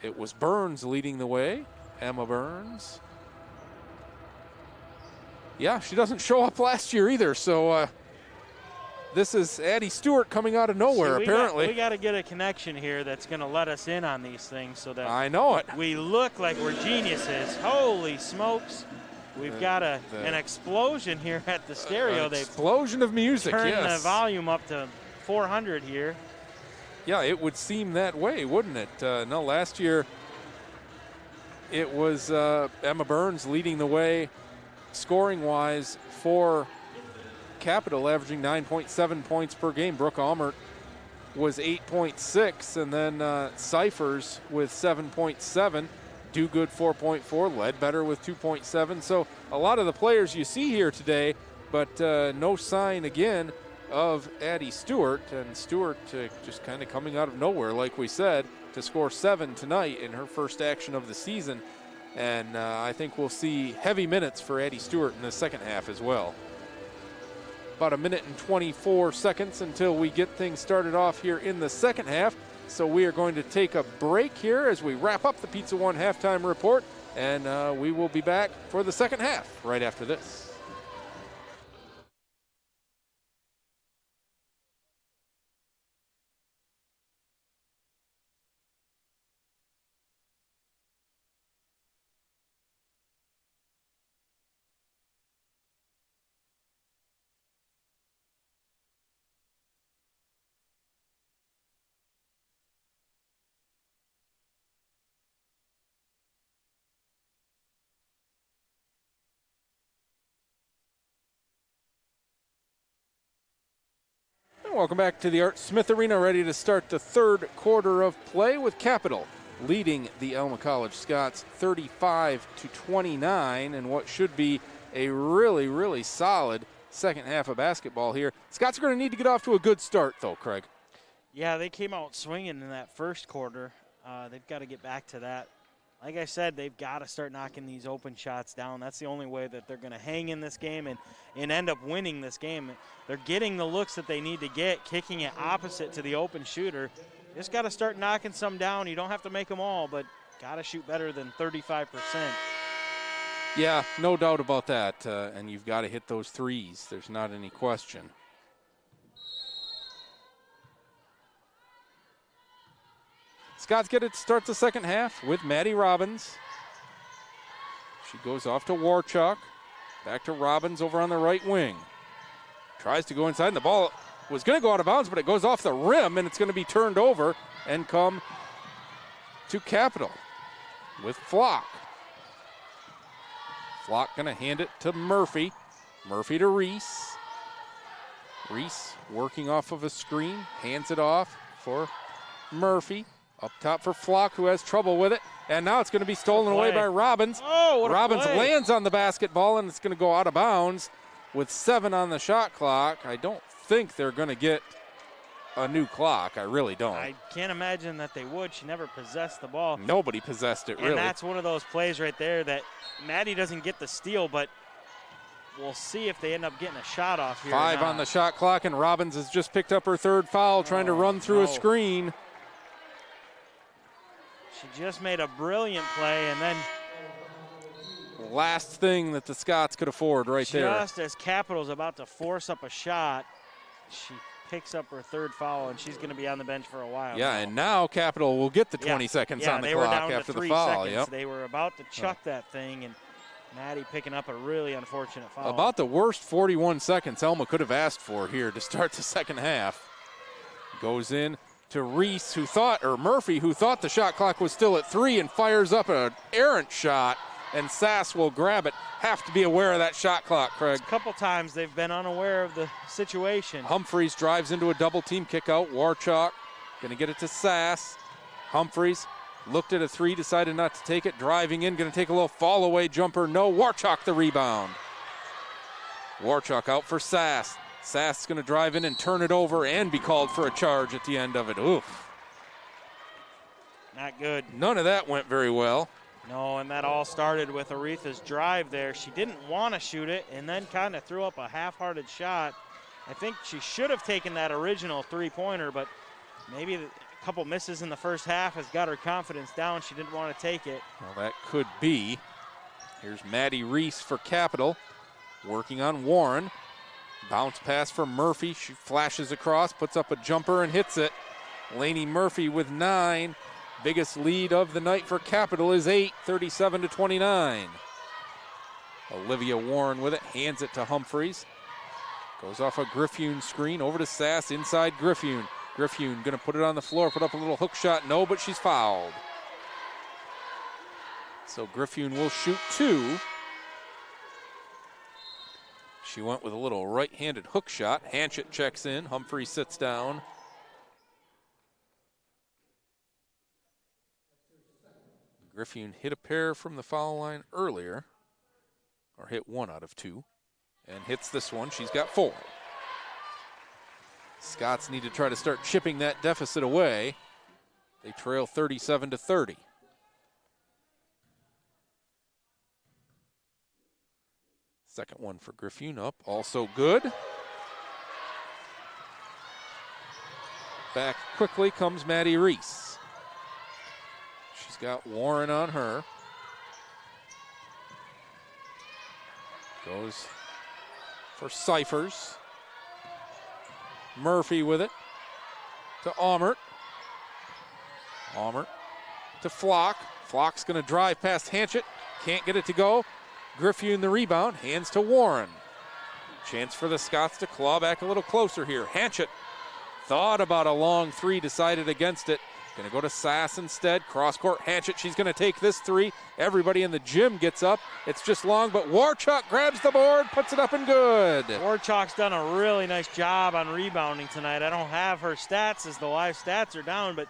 It was Burns leading the way, Emma Burns. Yeah, she doesn't show up last year either, so this is Addie Stewart coming out of nowhere, apparently. We got to get a connection here that's going to let us in on these things so that I know it. We look like we're geniuses. Holy smokes. We've got an explosion here at the stereo. An explosion of music, yes. Turn the volume up to 400 here. Yeah, it would seem that way, wouldn't it? No, last year it was Emma Burns leading the way scoring-wise for Capital, averaging 9.7 points per game. Brooke Aumert was 8.6, and then Cyphers with 7.7. Dogood 4.4, Ledbetter with 2.7. So a lot of the players you see here today, but no sign again of Addie Stewart. And Stewart just kind of coming out of nowhere, like we said, to score 7 tonight in her first action of the season. And I think we'll see heavy minutes for Addie Stewart in the second half as well. About 1 minute and 24 seconds until we get things started off here in the second half. So we are going to take a break here as we wrap up the Pizza One halftime report, and we will be back for the second half right after this. Welcome back to the Art Smith Arena, ready to start the third quarter of play with Capital leading the Alma College Scots 35-29 in what should be a really, really solid second half of basketball here. Scots are going to need to get off to a good start, though, Craig. Yeah, they came out swinging in that first quarter. They've got to get back to that. Like I said, they've got to start knocking these open shots down. That's the only way that they're going to hang in this game and end up winning this game. They're getting the looks that they need to get, kicking it opposite to the open shooter. Just got to start knocking some down. You don't have to make them all, but got to shoot better than 35%. Yeah, no doubt about that. And you've got to hit those threes. There's not any question. Scots get it to start the second half with Maddie Robbins. She goes off to Warchuk. Back to Robbins over on the right wing. Tries to go inside, and the ball was going to go out of bounds, but it goes off the rim, and it's going to be turned over and come to Capital with Flock. Flock going to hand it to Murphy. Murphy to Reese. Reese working off of a screen, hands it off for Murphy. Up top for Flock, who has trouble with it. And now it's going to be stolen away by Robbins. Oh, what a Robbins play. lands on the basketball, and it's going to go out of bounds with 7 on the shot clock. I don't think they're going to get a new clock. I really don't. I can't imagine that they would. She never possessed the ball. Nobody possessed it, really. And that's one of those plays right there that Maddie doesn't get the steal, but we'll see if they end up getting a shot off here. 5 on the shot clock, and Robbins has just picked up her third foul, trying to run through a screen. She just made a brilliant play, and then last thing that the Scots could afford right there. Just as Capital's about to force up a shot, she picks up her third foul, and she's going to be on the bench for a while. Yeah, and now Capital will get the 20 seconds on the clock after the foul. Yep. They were about to chuck that thing, and Maddie picking up a really unfortunate foul. About the worst 41 seconds Alma could have asked for here to start the second half. Goes in to Reese, Murphy, who thought the shot clock was still at 3 and fires up an errant shot, and Sass will grab it. Have to be aware of that shot clock, Craig. A couple times they've been unaware of the situation. Humphreys drives into a double team kick out. Warchuk going to get it to Sass. Humphreys looked at a 3, decided not to take it. Driving in, going to take a little fall away jumper. No, Warchuk the rebound. Warchuk out for Sass. Sass is going to drive in and turn it over and be called for a charge at the end of it. Oof. Not good. None of that went very well. No, and that all started with Aretha's drive there. She didn't want to shoot it and then kind of threw up a half-hearted shot. I think she should have taken that original three-pointer, but maybe a couple misses in the first half has got her confidence down. She didn't want to take it. Well, that could be. Here's Maddie Reese for Capital, working on Warren. Bounce pass for Murphy. She flashes across, puts up a jumper and hits it. Lainey Murphy with 9. Biggest lead of the night for Capital is 8, 37-29. Olivia Warren with it, hands it to Humphreys. Goes off a Griffune screen over to Sass, inside Griffune. Griffune going to put it on the floor, put up a little hook shot. No, but she's fouled. So Griffune will shoot 2. She went with a little right-handed hook shot. Hanchett checks in. Humphrey sits down. Griffune hit a pair from the foul line earlier, or hit 1 out of 2, and hits this one. She's got 4. Scots need to try to start chipping that deficit away. They trail 37-30. Second one for Griffune up, also good. Back quickly comes Maddie Reese. She's got Warren on her. Goes for Cyphers. Murphy with it to Aumert. Aumert to Flock. Flock's going to drive past Hanchett. Can't get it to go. Griffune the rebound, hands to Warren. Chance for the Scots to claw back a little closer here. Hanchett thought about a long 3, decided against it. Going to go to Sass instead. Cross-court Hanchett. She's going to take this three. Everybody in the gym gets up. It's just long, but Warchuk grabs the board, puts it up and good. Warchuk's done a really nice job on rebounding tonight. I don't have her stats as the live stats are down, but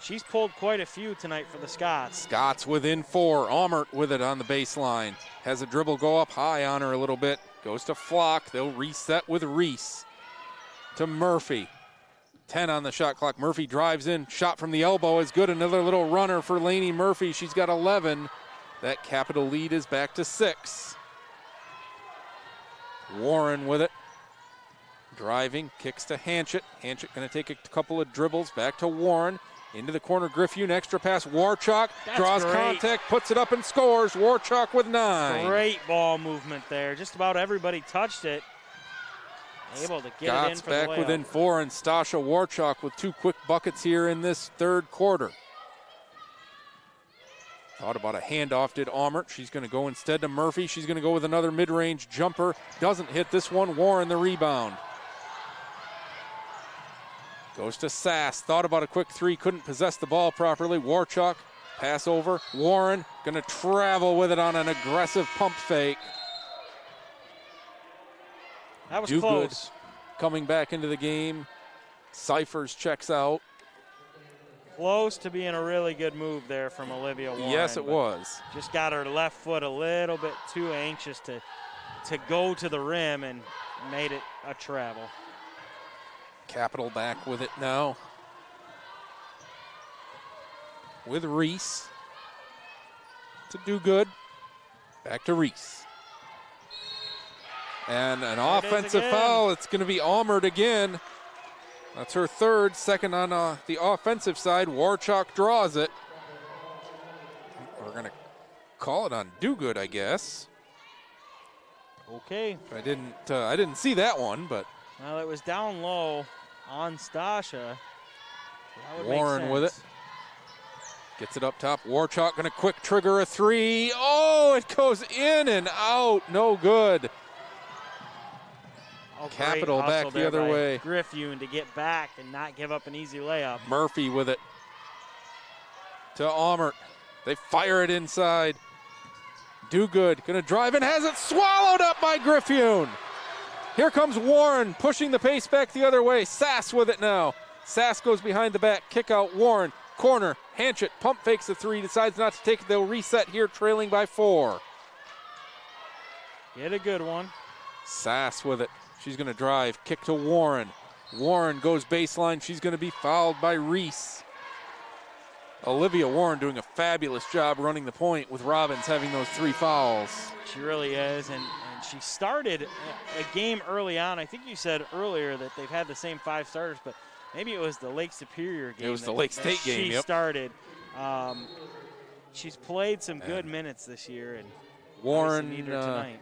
she's pulled quite a few tonight for the Scots. Scots within 4. Almert with it on the baseline. Has a dribble go up high on her a little bit. Goes to Flock. They'll reset with Reese. To Murphy. 10 on the shot clock. Murphy drives in. Shot from the elbow is good. Another little runner for Lainey Murphy. She's got 11. That Capital lead is back to 6. Warren with it. Driving. Kicks to Hanchett. Hanchett going to take a couple of dribbles. Back to Warren. Into the corner. Griffune. Extra pass. Warchuk draws contact. Puts it up and scores. Warchuk with 9. Great ball movement there. Just about everybody touched it. Able to get it in for the layup. Back within 4, and Stasha Warchuk with 2 quick buckets here in this third quarter. Thought about a handoff, did Almert. She's going to go instead to Murphy. She's going to go with another mid-range jumper. Doesn't hit this one. Warren the rebound. Goes to Sass. Thought about a quick 3. Couldn't possess the ball properly. Warchuk. Pass over. Warren going to travel with it on an aggressive pump fake. That was close. Coming back into the game. Cyphers checks out. Close to being a really good move there from Olivia Warren. Yes, it was. Just got her left foot a little bit too anxious to go to the rim and made it a travel. Capital back with it now. With Reese. To do good. Back to Reese. And an offensive foul. It's going to be Almert again. That's her 3rd, second on the offensive side. Warchuk draws it. We're going to call it on do-good, I guess. Okay. I didn't see that one, but well, it was down low on Stasha. Warren with it. Gets it up top. Warchuk going to quick trigger a 3. Oh, it goes in and out. No good. Capital back the other way. Griffune to get back and not give up an easy layup. Murphy with it to Almert. They fire it inside. Do good. Going to drive and has it swallowed up by Griffune. Here comes Warren pushing the pace back the other way. Sass with it now. Sass goes behind the back. Kick out Warren. Corner. Hanchett pump fakes the 3. Decides not to take it. They'll reset here trailing by 4. Get a good one. Sass with it. She's going to drive. Kick to Warren. Warren goes baseline. She's going to be fouled by Reese. Olivia Warren doing a fabulous job running the point with Robbins having those 3 fouls. She really is, and she started a game early on. I think you said earlier that they've had the same 5 starters, but maybe it was the Lake Superior game. It was the Lake State game, she started. She's played some good minutes this year, and Warren need her tonight.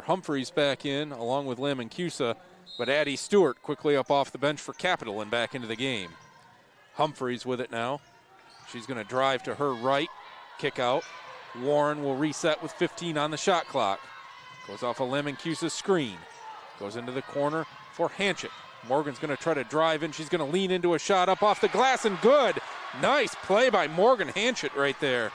Humphreys back in along with Lamb and Cusa, but Addie Stewart quickly up off the bench for Capital and back into the game. Humphreys with it now. She's going to drive to her right, kick out. Warren will reset with 15 on the shot clock. Goes off a Lamb and Cusa's screen. Goes into the corner for Hanchett. Morgan's going to try to drive in. She's going to lean into a shot up off the glass and good. Nice play by Morgan Hanchett right there.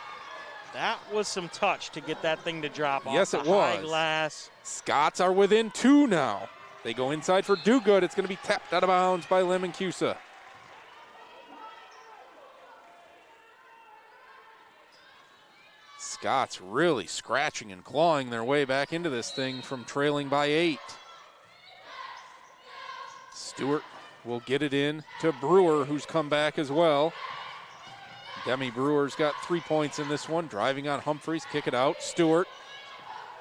That was some touch to get that thing to drop off. Yes, it was. High glass. Scots are within 2 now. They go inside for do good. It's going to be tapped out of bounds by Lemon Cusa. Scots really scratching and clawing their way back into this thing from trailing by 8. Stewart will get it in to Brewer, who's come back as well. Demi Brewer's got 3 points in this one. Driving on Humphreys, kick it out. Stewart.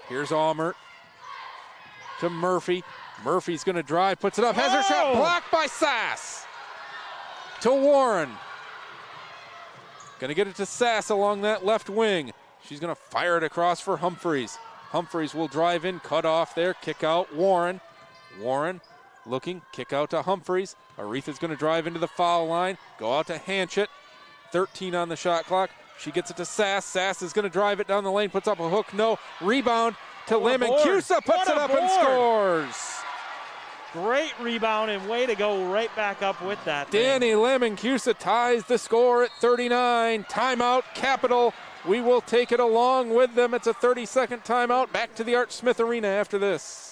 Here's Almert to Murphy. Murphy's going to drive, puts it up, has her shot blocked by Sass. To Warren. Going to get it to Sass along that left wing. She's going to fire it across for Humphreys. Humphreys will drive in, cut off there, kick out Warren. Warren looking, kick out to Humphreys. Aretha's going to drive into the foul line, go out to Hanchett. 13 on the shot clock. She gets it to Sass. Sass is going to drive it down the lane, puts up a hook, no. Rebound to Lim, and Cusa puts it up and scores. Great rebound and way to go right back up with that thing. Danny Lemoncusa ties the score at 39. Timeout, Capital. We will take it along with them. It's a 30-second timeout. Back to the Art Smith Arena after this.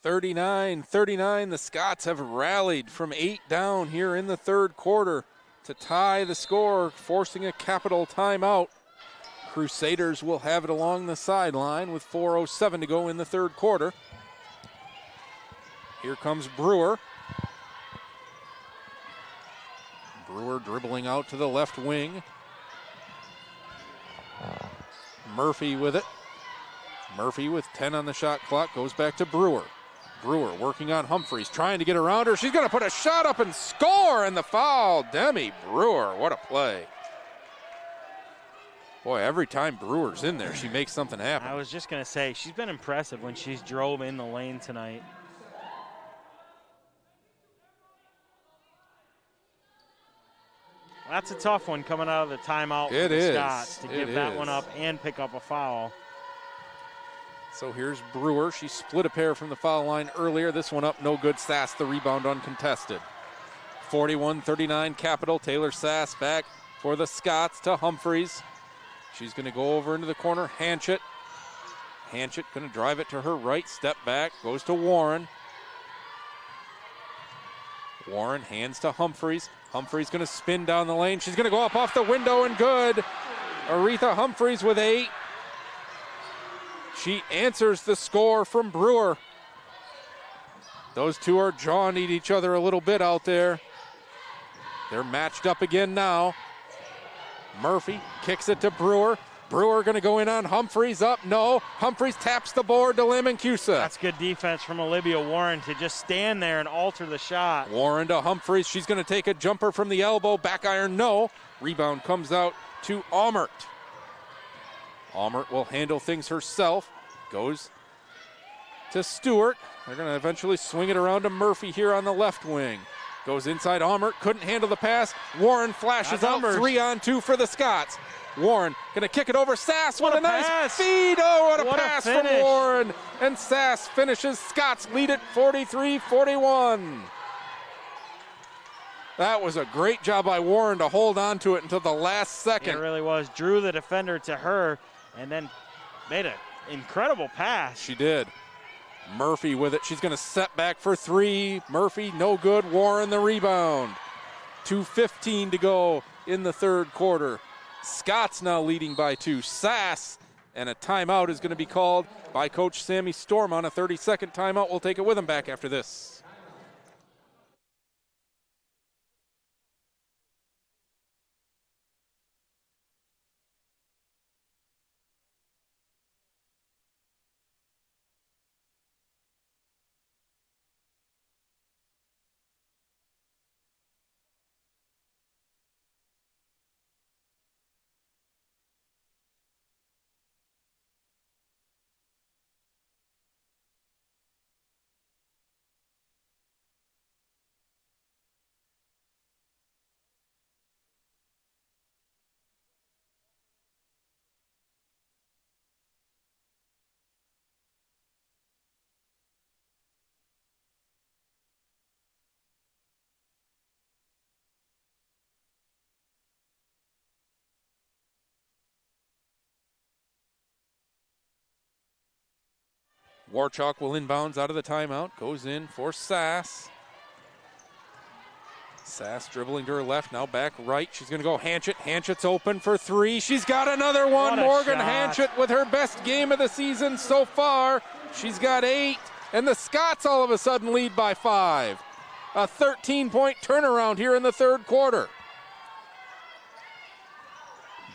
(39-39). The Scots have rallied from 8 down here in the third quarter to tie the score, forcing a Capital timeout. Crusaders will have it along the sideline with 4:07 to go in the third quarter. Here comes Brewer. Brewer dribbling out to the left wing. Murphy with it. Murphy with 10 on the shot clock goes back to Brewer. Brewer working on Humphreys, trying to get around her. She's going to put a shot up and score, and the foul. Demi Brewer, what a play. Boy, every time Brewer's in there, she makes something happen. I was just going to say, she's been impressive when she's drove in the lane tonight. That's a tough one coming out of the timeout for the Scots to give that one up and pick up a foul. So here's Brewer. She split a pair from the foul line earlier. This one up, no good. Sass, the rebound uncontested. 41-39 Capital. Taylor Sass back for the Scots to Humphreys. She's going to go over into the corner. Hanchett. Hanchett going to drive it to her right. Step back. Goes to Warren. Warren hands to Humphreys. Humphreys going to spin down the lane. She's going to go up off the window and good. Aretha Humphreys with 8. She answers the score from Brewer. Those two are jawing at each other a little bit out there. They're matched up again now. Murphy kicks it to Brewer. Brewer going to go in on Humphreys. Up, no. Humphreys taps the board to Lemoncusa. That's good defense from Olivia Warren to just stand there and alter the shot. Warren to Humphreys. She's going to take a jumper from the elbow. Back iron, no. Rebound comes out to Almert. Almert will handle things herself. Goes to Stewart. They're going to eventually swing it around to Murphy here on the left wing. Goes inside Almert. Couldn't handle the pass. Warren flashes out. 3-on-2 for the Scots. Warren going to kick it over. Sass with a nice feed. Oh, what a pass from Warren. And Sass finishes. Scots lead it 43-41. That was a great job by Warren to hold on to it until the last second. It really was. Drew the defender to her and then made an incredible pass. She did. Murphy with it. She's going to set back for 3. Murphy, no good. Warren the rebound. 2:15 to go in the third quarter. Scots now leading by 2. Sass, and a timeout is going to be called by Coach Sammy Storm on a 30-second timeout. We'll take it with him back after this. Warchalk will inbounds out of the timeout. Goes in for Sass. Sass dribbling to her left, now back right. She's going to go Hanchett. Hanchett's open for 3. She's got another one. Morgan Hanchett with her best game of the season so far. She's got 8, and the Scots all of a sudden lead by 5. A 13-point turnaround here in the third quarter.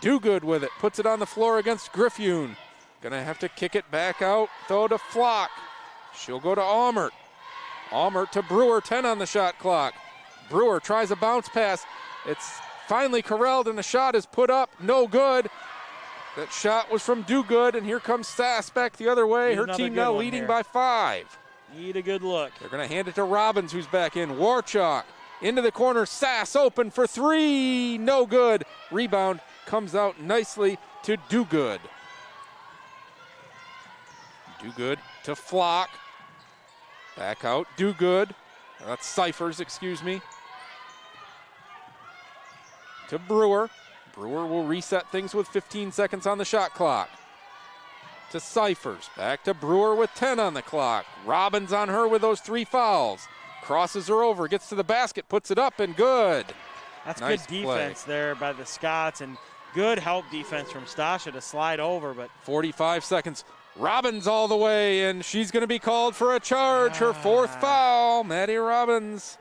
Dogood with it, puts it on the floor against Griffune. Gonna have to kick it back out, though, to Flock. She'll go to Almert. Almert to Brewer, 10 on the shot clock. Brewer tries a bounce pass. It's finally corralled, and the shot is put up, no good. That shot was from Dogood, and here comes Sass back the other way. Her team now leading by 5. Need a good look. They're gonna hand it to Robbins, who's back in. Warchalk into the corner, Sass open for 3, no good. Rebound comes out nicely to Dogood. Dogood to Flock. Back out, Dogood. That's Cyphers, excuse me. To Brewer. Brewer will reset things with 15 seconds on the shot clock. To Cyphers. Back to Brewer with 10 on the clock. Robbins on her with those 3 fouls. Crosses her over, gets to the basket, puts it up, and good. That's nice good defense there by the Scots, and good help defense from Stasha to slide over. But 45 seconds. Robbins all the way, and she's going to be called for a charge. Her 4th foul. Maddie Robbins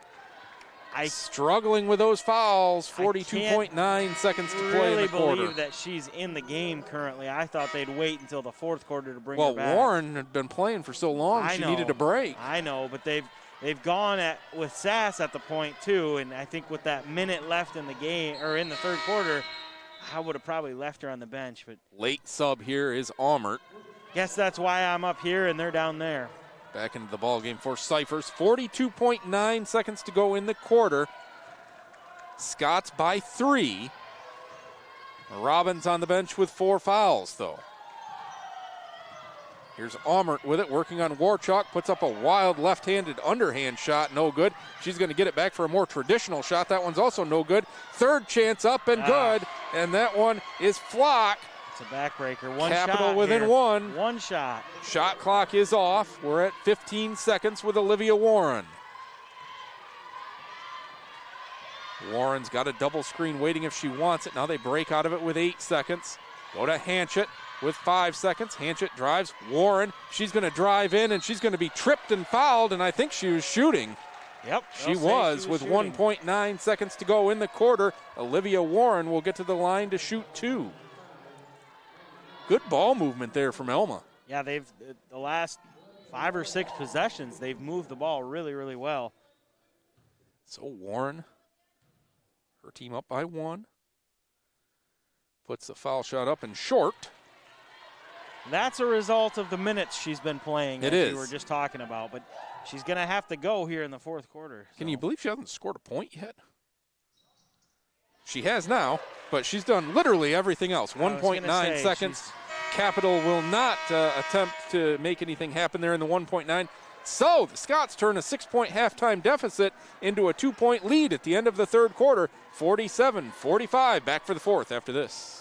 struggling with those fouls. 42.9 seconds to play in the quarter. I really believe that she's in the game currently. I thought they'd wait until the 4th quarter to bring her back. Well, Warren had been playing for so long, she needed a break. I know, but they've gone with Sass at the point too, and I think with that minute left in the game, or in the 3rd quarter, I would have probably left her on the bench. But late sub here is Almert. Guess that's why I'm up here and they're down there. Back into the ball game for Cyphers. 42.9 seconds to go in the quarter. Scots by 3. Robbins on the bench with 4 fouls, though. Here's Almert with it, working on Warchalk. Puts up a wild left-handed underhand shot, no good. She's going to get it back for a more traditional shot. That one's also no good. 3rd chance up and good, and that one is Flock. It's a backbreaker. One Capital shot within here. 1. One shot. Shot clock is off. We're at 15 seconds with Olivia Warren. Warren's got a double screen waiting if she wants it. Now they break out of it with 8 seconds. Go to Hanchett with 5 seconds. Hanchett drives. Warren, she's going to drive in, and she's going to be tripped and fouled, and I think she was shooting. Yep. She was with 1.9 seconds to go in the quarter. Olivia Warren will get to the line to shoot 2. Good ball movement there from Alma. Yeah, the last 5 or 6 possessions, they've moved the ball really, really well. So Warren, her team up by 1. Puts the foul shot up and short. That's a result of the minutes she's been playing. It as is. we were just talking about, but she's going to have to go here in the 4th quarter. Can you believe she hasn't scored a point yet? She has now, but she's done literally everything else. 1.9 seconds. Capital will not attempt to make anything happen there in the 1.9. So the Scots turn a 6-point halftime deficit into a 2-point lead at the end of the 3rd quarter. 47-45. Back for the 4th after this.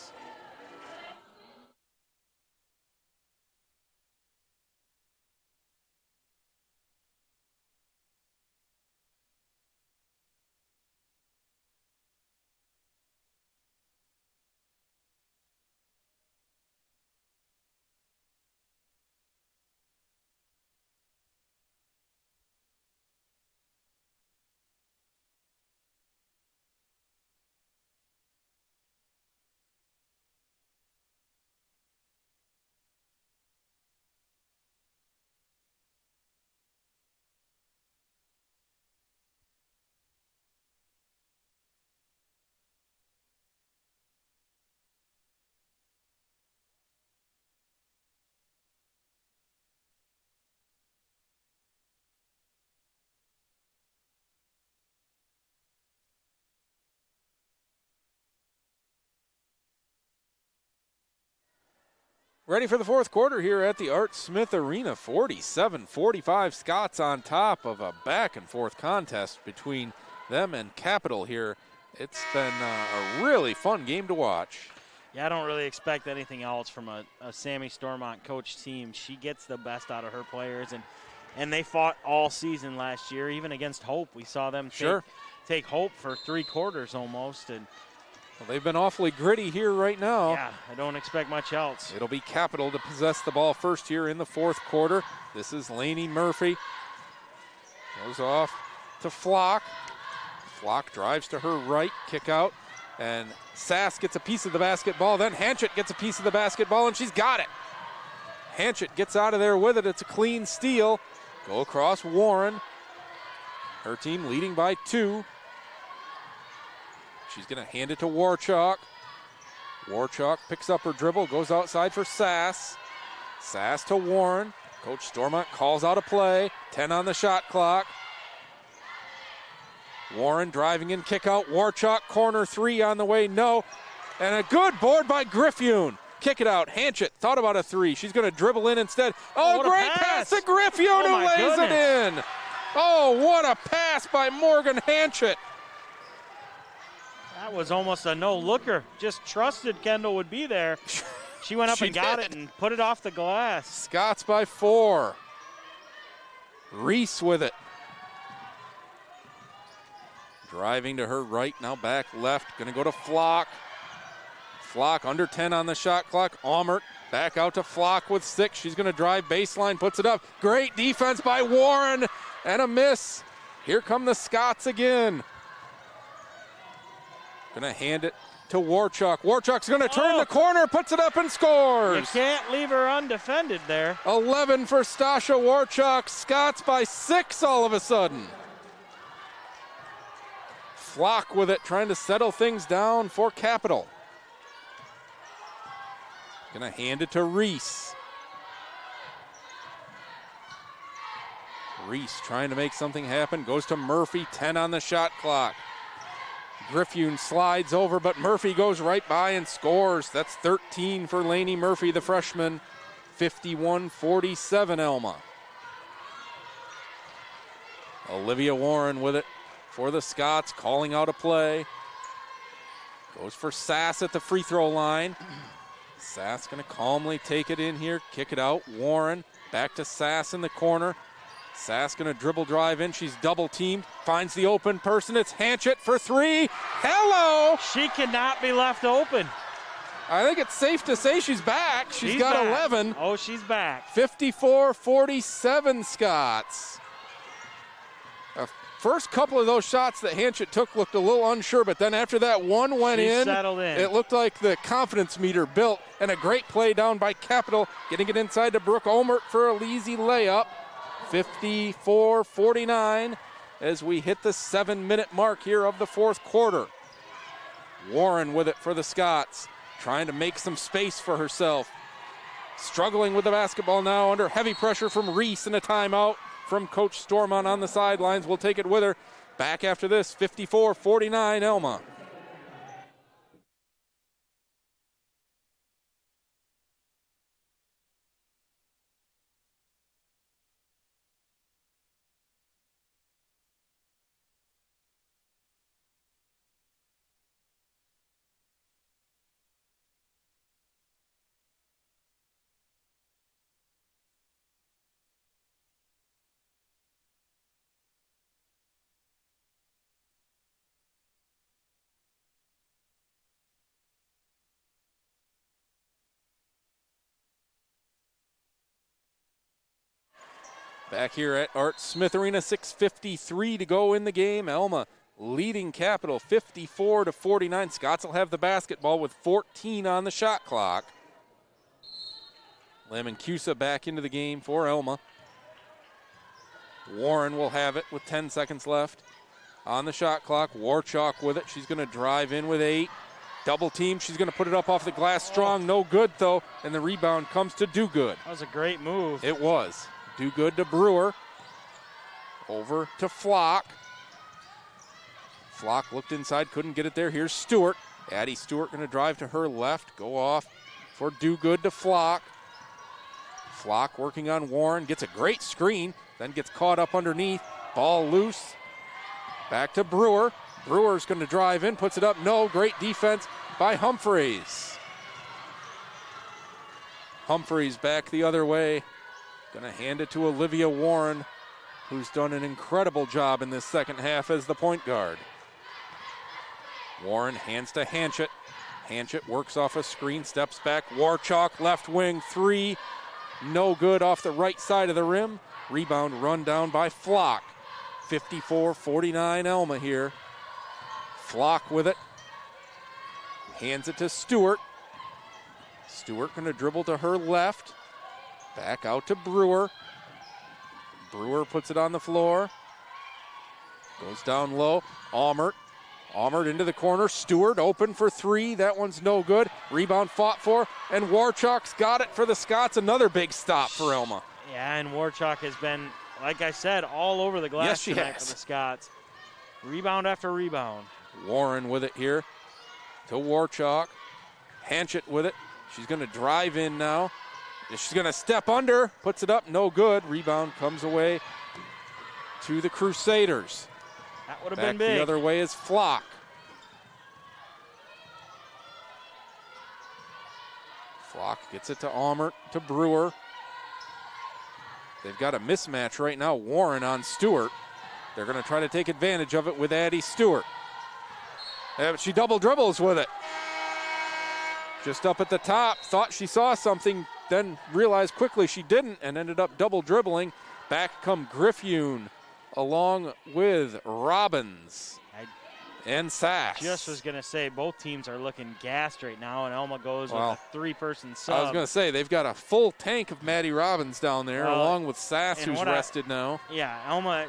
Ready for the 4th quarter here at the Art Smith Arena. 47-45. Scots on top of a back-and-forth contest between them and Capital here. It's been a really fun game to watch. Yeah, I don't really expect anything else from a Sammy Stormont coach team. She gets the best out of her players, and they fought all season last year, even against Hope. We saw them take Hope for 3 quarters almost, and well, they've been awfully gritty here right now. Yeah, I don't expect much else. It'll be Capital to possess the ball first here in the 4th quarter. This is Lainey Murphy. Goes off to Flock. Flock drives to her right, kick out And Sass gets a piece of the basketball. Then Hanchett gets a piece of the basketball, and she's got it. Hanchett gets out of there with it. It's a clean steal. Go across Warren. Her team leading by 2. She's going to hand it to Warchalk. Warchalk picks up her dribble, goes outside for Sass. Sass to Warren. Coach Stormont calls out a play. 10 on the shot clock. Warren driving in, kick out. Warchalk, corner 3 on the way, no. And a good board by Griffune. Kick it out. Hanchett thought about a 3. She's going to dribble in instead. Oh, great pass to Griffune, who lays it in. Oh, what a pass by Morgan Hanchett. That was almost a no-looker. Just trusted Kendall would be there. She went up and got it and put it off the glass. Scots by 4. Reese with it. Driving to her right, now back left. Going to go to Flock. Flock under 10 on the shot clock. Almert back out to Flock with 6. She's going to drive baseline, puts it up. Great defense by Warren and a miss. Here come the Scots again. Going to hand it to Warchalk. Warchalk's going to turn the corner, puts it up and scores. You can't leave her undefended there. 11 for Stasha Warchalk. Scots by 6 all of a sudden. Flock with it, trying to settle things down for Capital. Going to hand it to Reese. Reese trying to make something happen. Goes to Murphy, 10 on the shot clock. Griffune slides over, but Murphy goes right by and scores. That's 13 for Lainey Murphy, the freshman. 51-47 Alma. Olivia Warren with it for the Scots, calling out a play. Goes for Sass at the free throw line. Sass going to calmly take it in here, kick it out. Warren back to Sass in the corner. Sass going to dribble drive in. She's double teamed, finds the open person. It's Hanchett for 3. Hello! She cannot be left open. I think it's safe to say she's back. She's got back. 11. Oh, she's back. 54-47 Scots. First couple of those shots that Hanchett took looked a little unsure, but then after that one went in, settled in. It looked like the confidence meter built, and a great play down by Capital, getting it inside to Brooke Olmert for a easy layup. 54-49 as we hit the 7-minute mark here of the fourth quarter. Warren with it for the Scots, trying to make some space for herself. Struggling with the basketball now under heavy pressure from Reese and a timeout from Coach Stormont on the sidelines. We'll take it with her. Back after this, 54-49 Alma. Back here at Art Smith Arena, 6:53 to go in the game. Alma leading Capital 54-49. Scots will have the basketball with 14 on the shot clock. Lamancusa back into the game for Alma. Warren will have it with 10 seconds left on the shot clock. Warchalk with it. She's going to drive in with 8. Double team. She's going to put it up off the glass strong. No good, though. And the rebound comes to Do Good. That was a great move. It was. Do Good to Brewer. Over to Flock. Flock looked inside, couldn't get it there. Here's Stewart. Addie Stewart going to drive to her left. Go off for Do Good to Flock. Flock working on Warren. Gets a great screen. Then gets caught up underneath. Ball loose. Back to Brewer. Brewer's going to drive in. Puts it up. No. Great defense by Humphreys. Humphreys back the other way. Going to hand it to Olivia Warren, who's done an incredible job in this second half as the point guard. Warren hands to Hanchett. Hanchett works off a screen, steps back. Warchalk, left wing, 3. No good off the right side of the rim. Rebound run down by Flock. 54-49 Alma here. Flock with it. Hands it to Stewart. Stewart going to dribble to her left. Back out to Brewer. Brewer puts it on the floor. Goes down low. Almert into the corner. Stewart open for three. That one's no good. Rebound fought for. And Warchuk's got it for the Scots. Another big stop for Alma. Yeah, and Warchuk has been, like I said, all over the glass tonight for the Scots. Rebound after rebound. Warren with it here to Warchuk. Hanchett with it. She's going to drive in now. She's going to step under. Puts it up. No good. Rebound comes away to the Crusaders. That would have been big. The other way is Flock. Flock gets it to Almert, to Brewer. They've got a mismatch right now. Warren on Stewart. They're going to try to take advantage of it with Addie Stewart. She double dribbles with it. Just up at the top. Thought she saw something, then realized quickly she didn't and ended up double dribbling. Back come Griffune along with Robbins and Sass. Just was going to say both teams are looking gassed right now, and Alma goes with a three-person sub. I was going to say they've got a full tank of Maddie Robbins down there, along with Sass, who's rested now. Yeah, Alma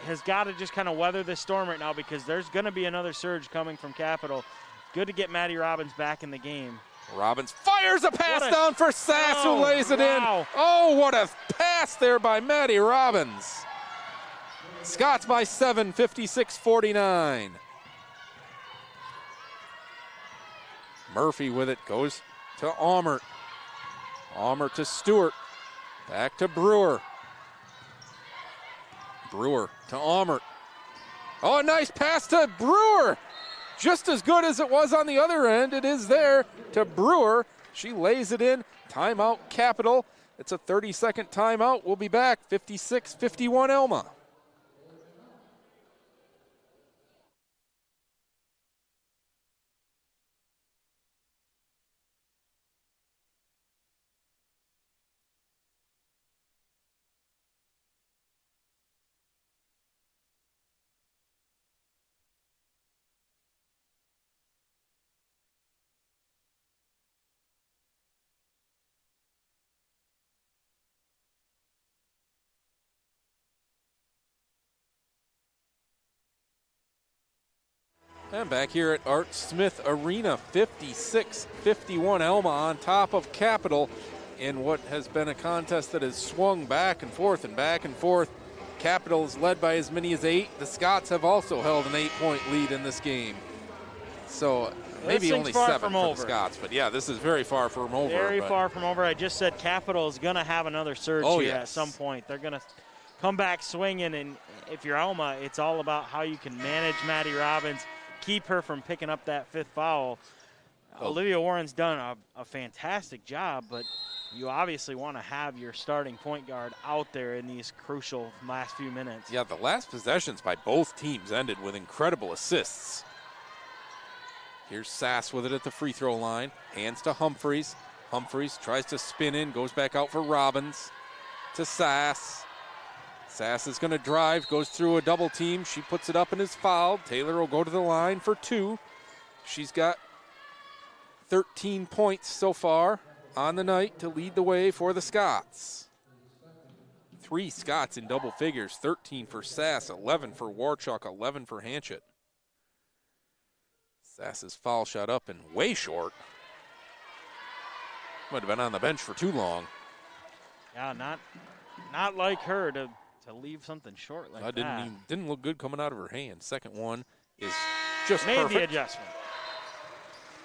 has got to just kind of weather this storm right now because there's going to be another surge coming from Capital. Good to get Maddie Robbins back in the game. Robbins fires a pass down for Sass, who lays it in. Oh, what a pass there by Maddie Robbins. Scots by 7, 56-49. Murphy with it, goes to Almert. Almert to Stewart. Back to Brewer. Brewer to Almert. Oh, a nice pass to Brewer. Just as good as it was on the other end. It is there to Brewer. She lays it in. Timeout Capital. It's a 30-second timeout. We'll be back. 56-51 Alma. And back here at Art Smith Arena, 56-51 Alma on top of Capital in what has been a contest that has swung back and forth and back and forth. Capital is led by as many as 8. The Scots have also held an 8-point lead in this game. So maybe only 7 for the Scots, but yeah, this is very far from over. Very far from over. I just said Capital is going to have another surge here at some point. They're going to come back swinging, and if you're Alma, it's all about how you can manage Maddie Robbins, keep her from picking up that 5th foul. Olivia Warren's done a fantastic job, but you obviously want to have your starting point guard out there in these crucial last few minutes. Yeah, the last possessions by both teams ended with incredible assists. Here's Sass with it at the free throw line. Hands to Humphreys. Humphreys tries to spin in, goes back out for Robbins. To Sass. Sass is going to drive, goes through a double team. She puts it up and is fouled. Taylor will go to the line for 2. She's got 13 points so far on the night to lead the way for the Scots. 3 Scots in double figures, 13 for Sass, 11 for Warchuk, 11 for Hanchett. Sass's foul shot up and way short. Might have been on the bench for too long. Yeah, not like her to leave something short like that. Didn't look good coming out of her hand. Second one is just made perfect. The adjustment.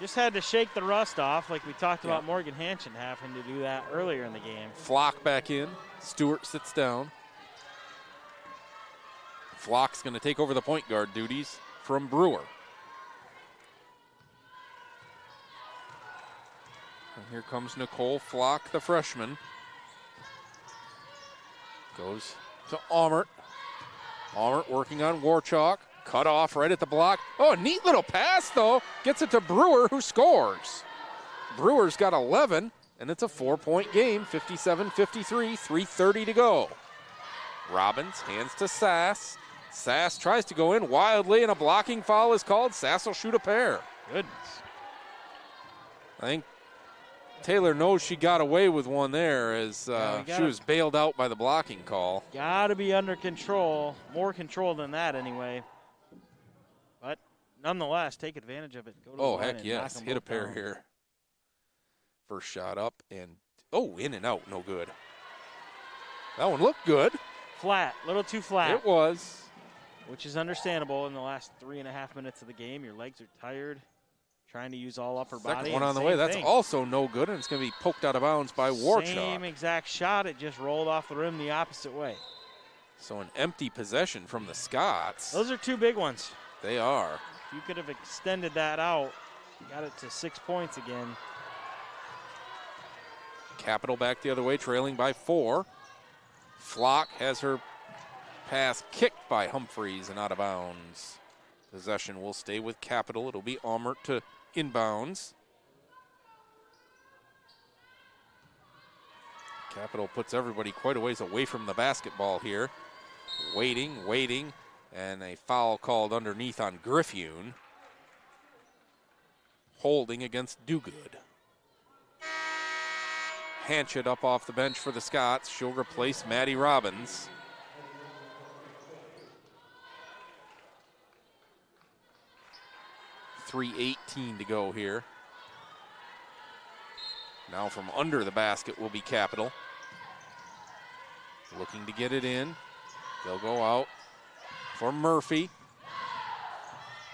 Just had to shake the rust off like we talked about Morgan Hanchen having to do that earlier in the game. Flock back in. Stewart sits down. Flock's going to take over the point guard duties from Brewer. And here comes Nicole Flock, the freshman. Goes to Almert. Almert working on Warchuk. Cut off right at the block. Oh, a neat little pass, though. Gets it to Brewer, who scores. Brewer's got 11, and it's a 4-point game, 57-53, 3:30 to go. Robbins hands to Sass. Sass tries to go in wildly, and a blocking foul is called. Sass will shoot a pair. Goodness. I think Taylor knows she got away with one there as she was bailed out by the blocking call. Got to be under control, more control than that anyway. But nonetheless, take advantage of it. Go to the line heck yes, hit a pair here. First shot up and, in and out, no good. That one looked good. Flat, a little too flat. It was. Which is understandable in the last 3.5 minutes of the game. Your legs are tired, trying to use all upper body. Second one on the way. That's also no good, and it's going to be poked out of bounds by Warchuk. Same exact shot. It just rolled off the rim the opposite way. So an empty possession from the Scots. Those are two big ones. They are. If you could have extended that out, got it to 6 points again. Capital back the other way, trailing by 4. Flock has her pass kicked by Humphreys and out of bounds. Possession will stay with Capital. It'll be Almert to inbounds. Capital puts everybody quite a ways away from the basketball here. Waiting, and a foul called underneath on Griffune. Holding against Duguid. Hanchett up off the bench for the Scots. She'll replace Maddie Robbins. .3:18 to go here. Now from under the basket will be Capital. Looking to get it in. They'll go out for Murphy.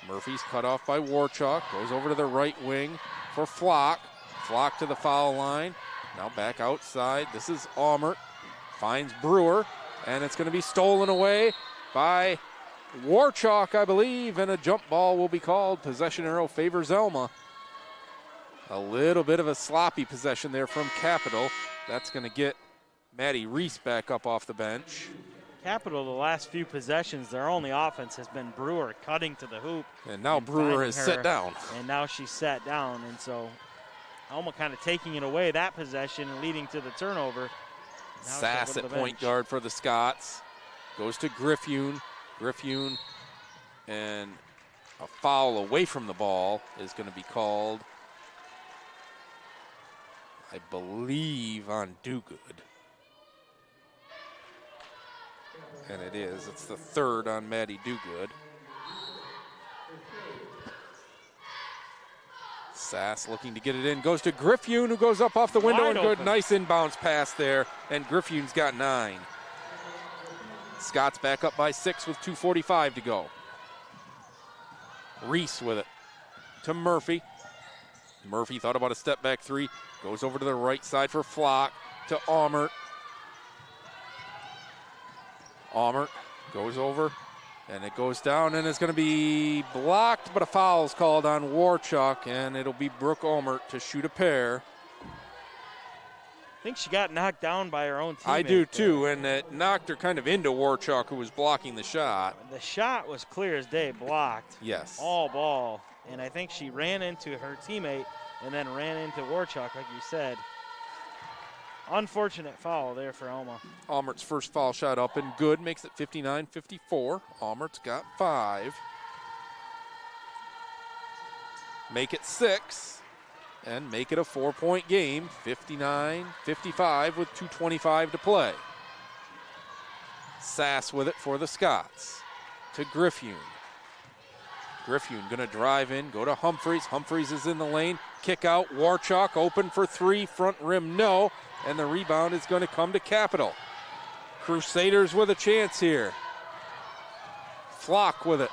Murphy's cut off by Warchuk. Goes over to the right wing for Flock. Flock to the foul line. Now back outside. This is Almert. Finds Brewer. And it's going to be stolen away by Warchuk, I believe, and a jump ball will be called. Possession arrow favors Alma. A little bit of a sloppy possession there from Capital. That's going to get Maddie Reese back up off the bench. Capital, the last few possessions, their only offense has been Brewer cutting to the hoop. And now Brewer has sat down. And now she's sat down, and so Alma kind of taking it away, that possession, and leading to the turnover. Sass at point guard for the Scots. Goes to Griffune. Griffune, and a foul away from the ball is going to be called, I believe, on Duguid. And it is. It's the third on Maddie Duguid. Sass looking to get it in. Goes to Griffune, who goes up off the window and good. Nice inbounds pass there, and Griffune's got 9. Scots back up by 6 with 2:45 to go. Reese with it to Murphy. Murphy thought about a step back 3. Goes over to the right side for Flock to Almert. Almert goes over, and it goes down, and it's going to be blocked, but a foul is called on Warchuk, and it'll be Brooke Almert to shoot a pair. I think she got knocked down by her own teammate. I do too, and it knocked her kind of into Warchuk, who was blocking the shot. The shot was clear as day, blocked. Yes. All ball, and I think she ran into her teammate and then ran into Warchuk, like you said. Unfortunate foul there for Alma. Almert's first foul shot up and good, makes it 59-54. Almert's got 5. Make it 6. And make it a 4-point game, 59-55 with 2:25 to play. Sass with it for the Scots. To Griffune. Griffune gonna drive in, go to Humphreys. Humphreys is in the lane, kick out, Warchuk open for 3, front rim no, and the rebound is gonna come to Capital. Crusaders with a chance here. Flock with it.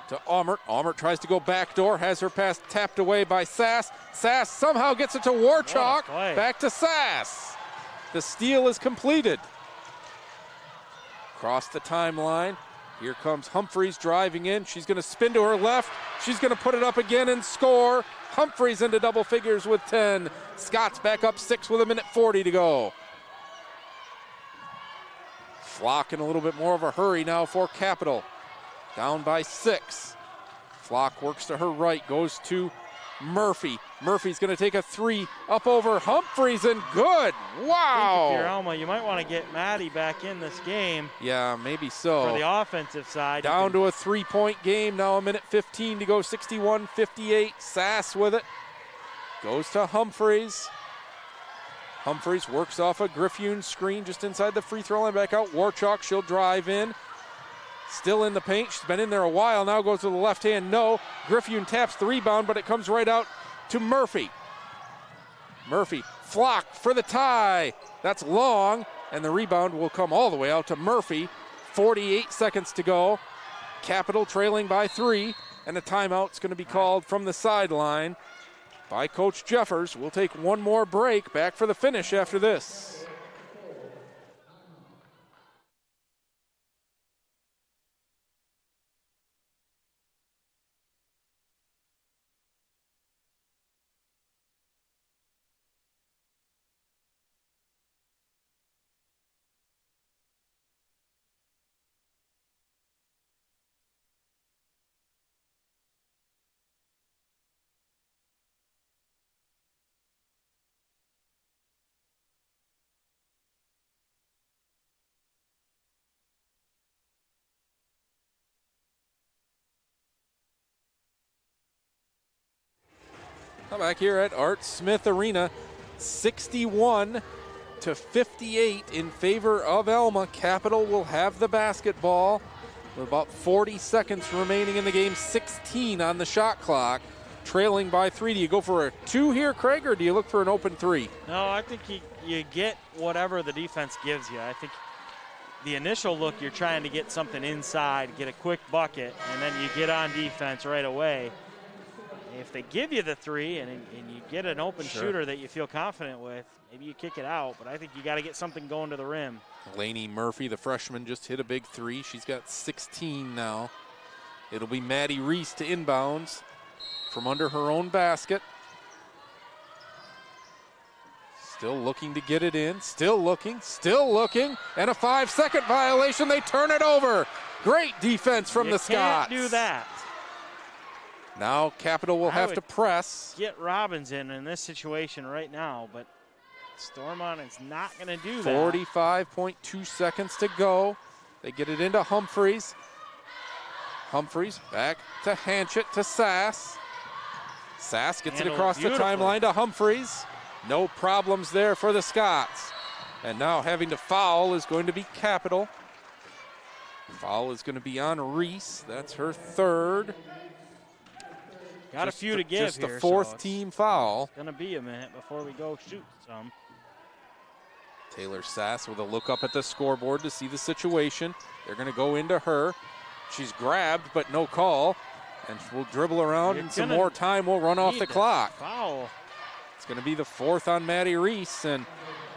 To Almert. Almert tries to go backdoor, has her pass tapped away by Sass. Sass somehow gets it to Warchuk. Back to Sass. The steal is completed. Across the timeline. Here comes Humphreys driving in. She's going to spin to her left. She's going to put it up again and score. Humphreys into double figures with 10. Scots back up 6 with 1:40 to go. Flock in a little bit more of a hurry now for Capital. Down by 6. Flock works to her right, goes to Murphy. Murphy's going to take a three up over Humphreys and good. Wow. If you're Alma, you might want to get Maddie back in this game. Yeah, maybe so. For the offensive side. Down to a 3-point game. Now a minute 15 to go. 61-58. Sass with it. Goes to Humphreys. Humphreys works off a Griffune screen just inside the free throw line. Back out. Warchalk, she'll drive in. Still in the paint. She's been in there a while. Now goes to the left hand. No. Griffune taps the rebound, but it comes right out to Murphy. Murphy, Flock for the tie. That's long, and the rebound will come all the way out to Murphy. 48 seconds to go. Capital trailing by 3, and a timeout's going to be called from the sideline by Coach Jeffers. We'll take one more break. Back for the finish after this. Back here at Art Smith Arena, 61-58 in favor of Alma. Capital will have the basketball with about 40 seconds remaining in the game, 16 on the shot clock, trailing by 3. Do you go for a 2 here, Craig, or do you look for an open 3? No, I think you get whatever the defense gives you. I think the initial look, you're trying to get something inside, get a quick bucket, and then you get on defense right away. If they give you the 3 and you get an open shooter that you feel confident with, maybe you kick it out, but I think you got to get something going to the rim. Lainey Murphy, the freshman, just hit a big 3. She's got 16 now. It'll be Maddie Reese to inbounds from under her own basket. Still looking to get it in, still looking, and a 5-second violation. They turn it over. Great defense from the Scots. You can't do that. Now Capital will have to press. Get Robbins in this situation right now, but Stormont is not going to do that. 45.2 seconds to go. They get it into Humphreys. Humphreys back to Hanchett to Sass. Sass gets it across the timeline to Humphreys. No problems there for the Scots. And now having to foul is going to be Capital. Foul is going to be on Reese. That's her 3rd. Got a few to give just here. Just the 4th team foul. It's going to be a minute before we go shoot some. Taylor Sass with a look up at the scoreboard to see the situation. They're going to go into her. She's grabbed, but no call. And we'll dribble around, and some more time will run off the clock. Foul. It's going to be the 4th on Maddie Reese. And,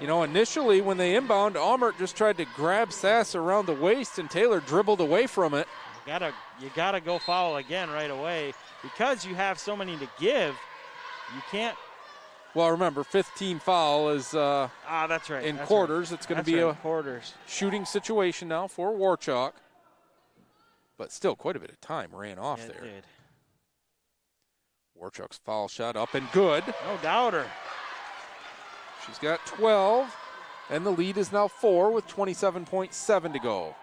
you know, initially when they inbound, Almert just tried to grab Sass around the waist, and Taylor dribbled away from it. You gotta go foul again right away. Because you have so many to give, you can't. Well, remember, 5th team foul is that's right. in quarters. Right. It's going to be a quarters shooting situation now for Warchalk. But still quite a bit of time ran off there. It did. Warchalk's foul shot up and good. No doubter. She's got 12, and the lead is now 4 with 27.7 to go.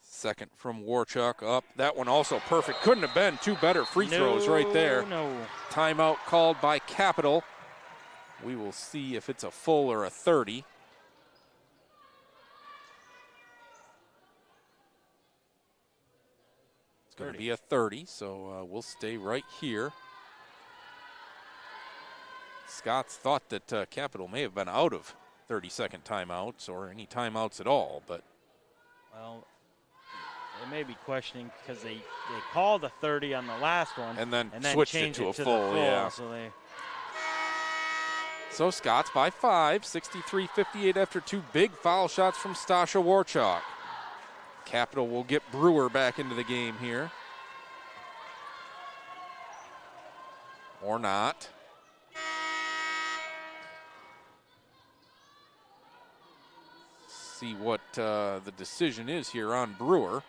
Second from Warchalk up. That one also perfect. Couldn't have been 2 better free throws right there. No. Timeout called by Capital. We will see if it's a full or a 30. It's going to be a 30, so we'll stay right here. Scots thought that Capital may have been out of 30-second timeouts or any timeouts at all, but. Well, they may be questioning because they called a 30 on the last one. And then switched it to a full, yeah. So Scots by 5, 63-58 after 2 big foul shots from Stasha Warchalk. Capital will get Brewer back into the game here. Or not. See what the decision is here on Brewer.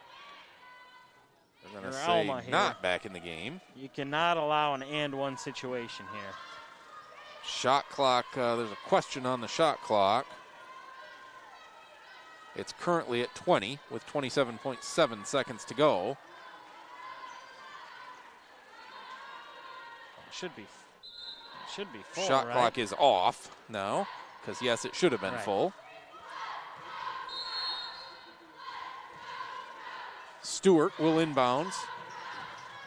They're going to Alma here. Not back in the game. You cannot allow an and one situation here. Shot clock, there's a question on the shot clock. It's currently at 20 with 27.7 seconds to go. Should be full, Shot right? clock is off now, because yes, it should have been full. Stewart will inbounds.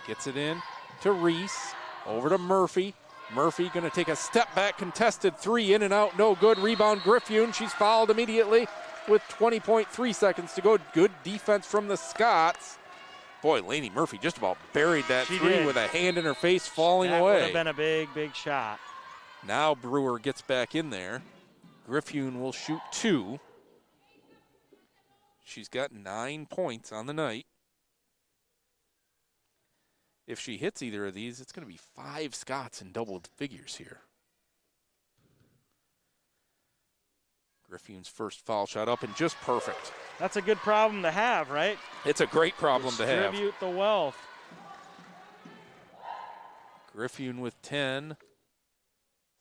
Gets it in to Reese. Over to Murphy. Murphy going to take a step back, contested three, in and out, no good. Rebound Griffune. She's fouled immediately with 20.3 seconds to go. Good defense from the Scots. Boy, Lainey Murphy just about buried that three with a hand in her face, falling away. That would have been a big, big shot. Now Brewer gets back in there. Griffune will shoot 2. She's got 9 points on the night. If she hits either of these, it's going to be 5 Scots in double figures here. Griffune's first foul shot up and just perfect. That's a good problem to have, right? It's a great problem to have. Distribute the wealth. Griffune with 10.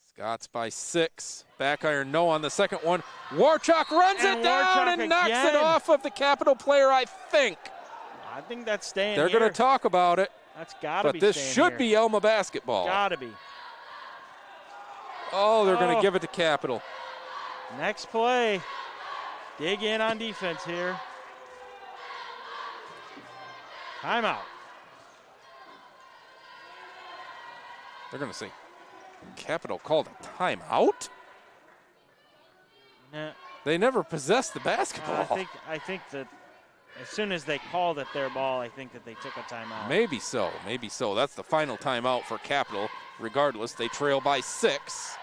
Scots by 6. Back iron, no on the second one. Warchuk runs it down and knocks it off of the Capital player, I think. I think that's staying They're going to talk about it. That's got to be But this should be Alma basketball. Got to be. Oh, they're going to give it to Capital. Next play. Dig in on defense here. Timeout. They're going to say Capital called a timeout? Nah. They never possessed the basketball. I think that as soon as they called it their ball, I think that they took a timeout. Maybe so. Maybe so. That's the final timeout for Capital. Regardless, they trail by 6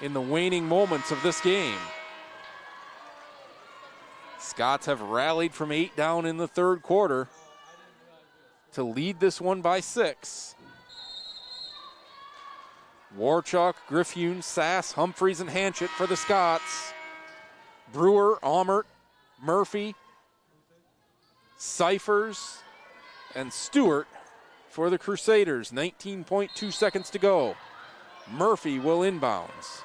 in the waning moments of this game. Scots have rallied from 8 down in the third quarter to lead this one by 6. Warchuk, Griffune, Sass, Humphreys, and Hanchett for the Scots. Brewer, Almert, Murphy, Cyphers, and Stewart for the Crusaders. 19.2 seconds to go. Murphy will inbounds.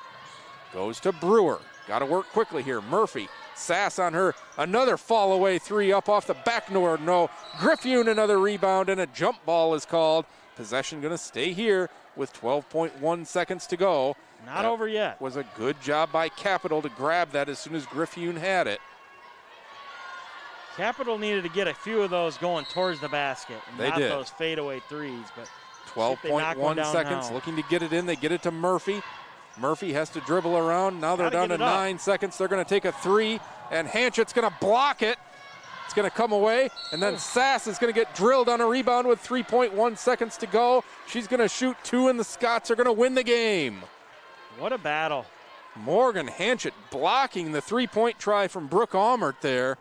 Goes to Brewer. Got to work quickly here. Murphy, Sass on her. Another fall away three up off the back door. No. Griffune another rebound, and a jump ball is called. Possession going to stay here with 12.1 seconds to go. Not over yet. Was a good job by Capital to grab that as soon as Griffune had it. Capital needed to get a few of those going towards the basket. And they not did. Those fadeaway threes. But 12.1 seconds. Now. Looking to get it in. They get it to Murphy. Murphy has to dribble around. Now they're down to 9 seconds. They're going to take a three, and Hanchett's going to block it. It's going to come away, and then Sass is going to get drilled on a rebound with 3.1 seconds to go. She's going to shoot 2, and the Scots are going to win the game. What a battle. Morgan Hanchett blocking the three-point try from Brooke Almert there.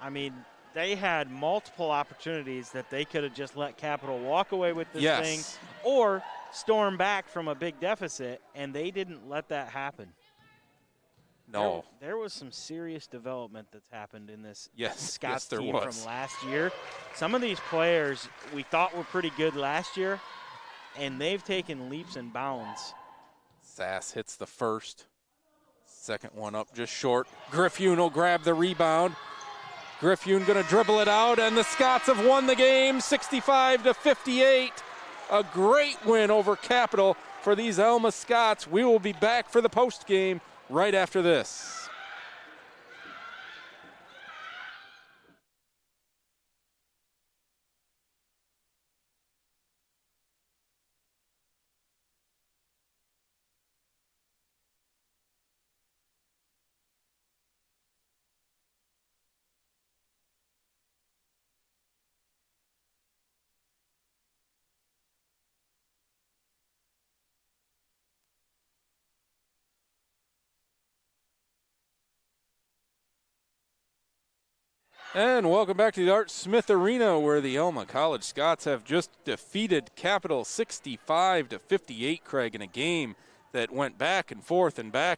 I mean, they had multiple opportunities that they could have just let Capital walk away with this thing or storm back from a big deficit, and they didn't let that happen. No. There was some serious development that's happened in this yes, Scots there team was. from last year. Some of these players we thought were pretty good last year, and they've taken leaps and bounds. Sass hits the first. Second one up just short. Griffune will grab the rebound. Griffune going to dribble it out, and the Scots have won the game 65-58. A great win over Capital for these Alma Scots. We will be back for the post game right after this. And welcome back to the Art Smith Arena, where the Alma College Scots have just defeated Capital 65-58, Craig, in a game that went back and forth and back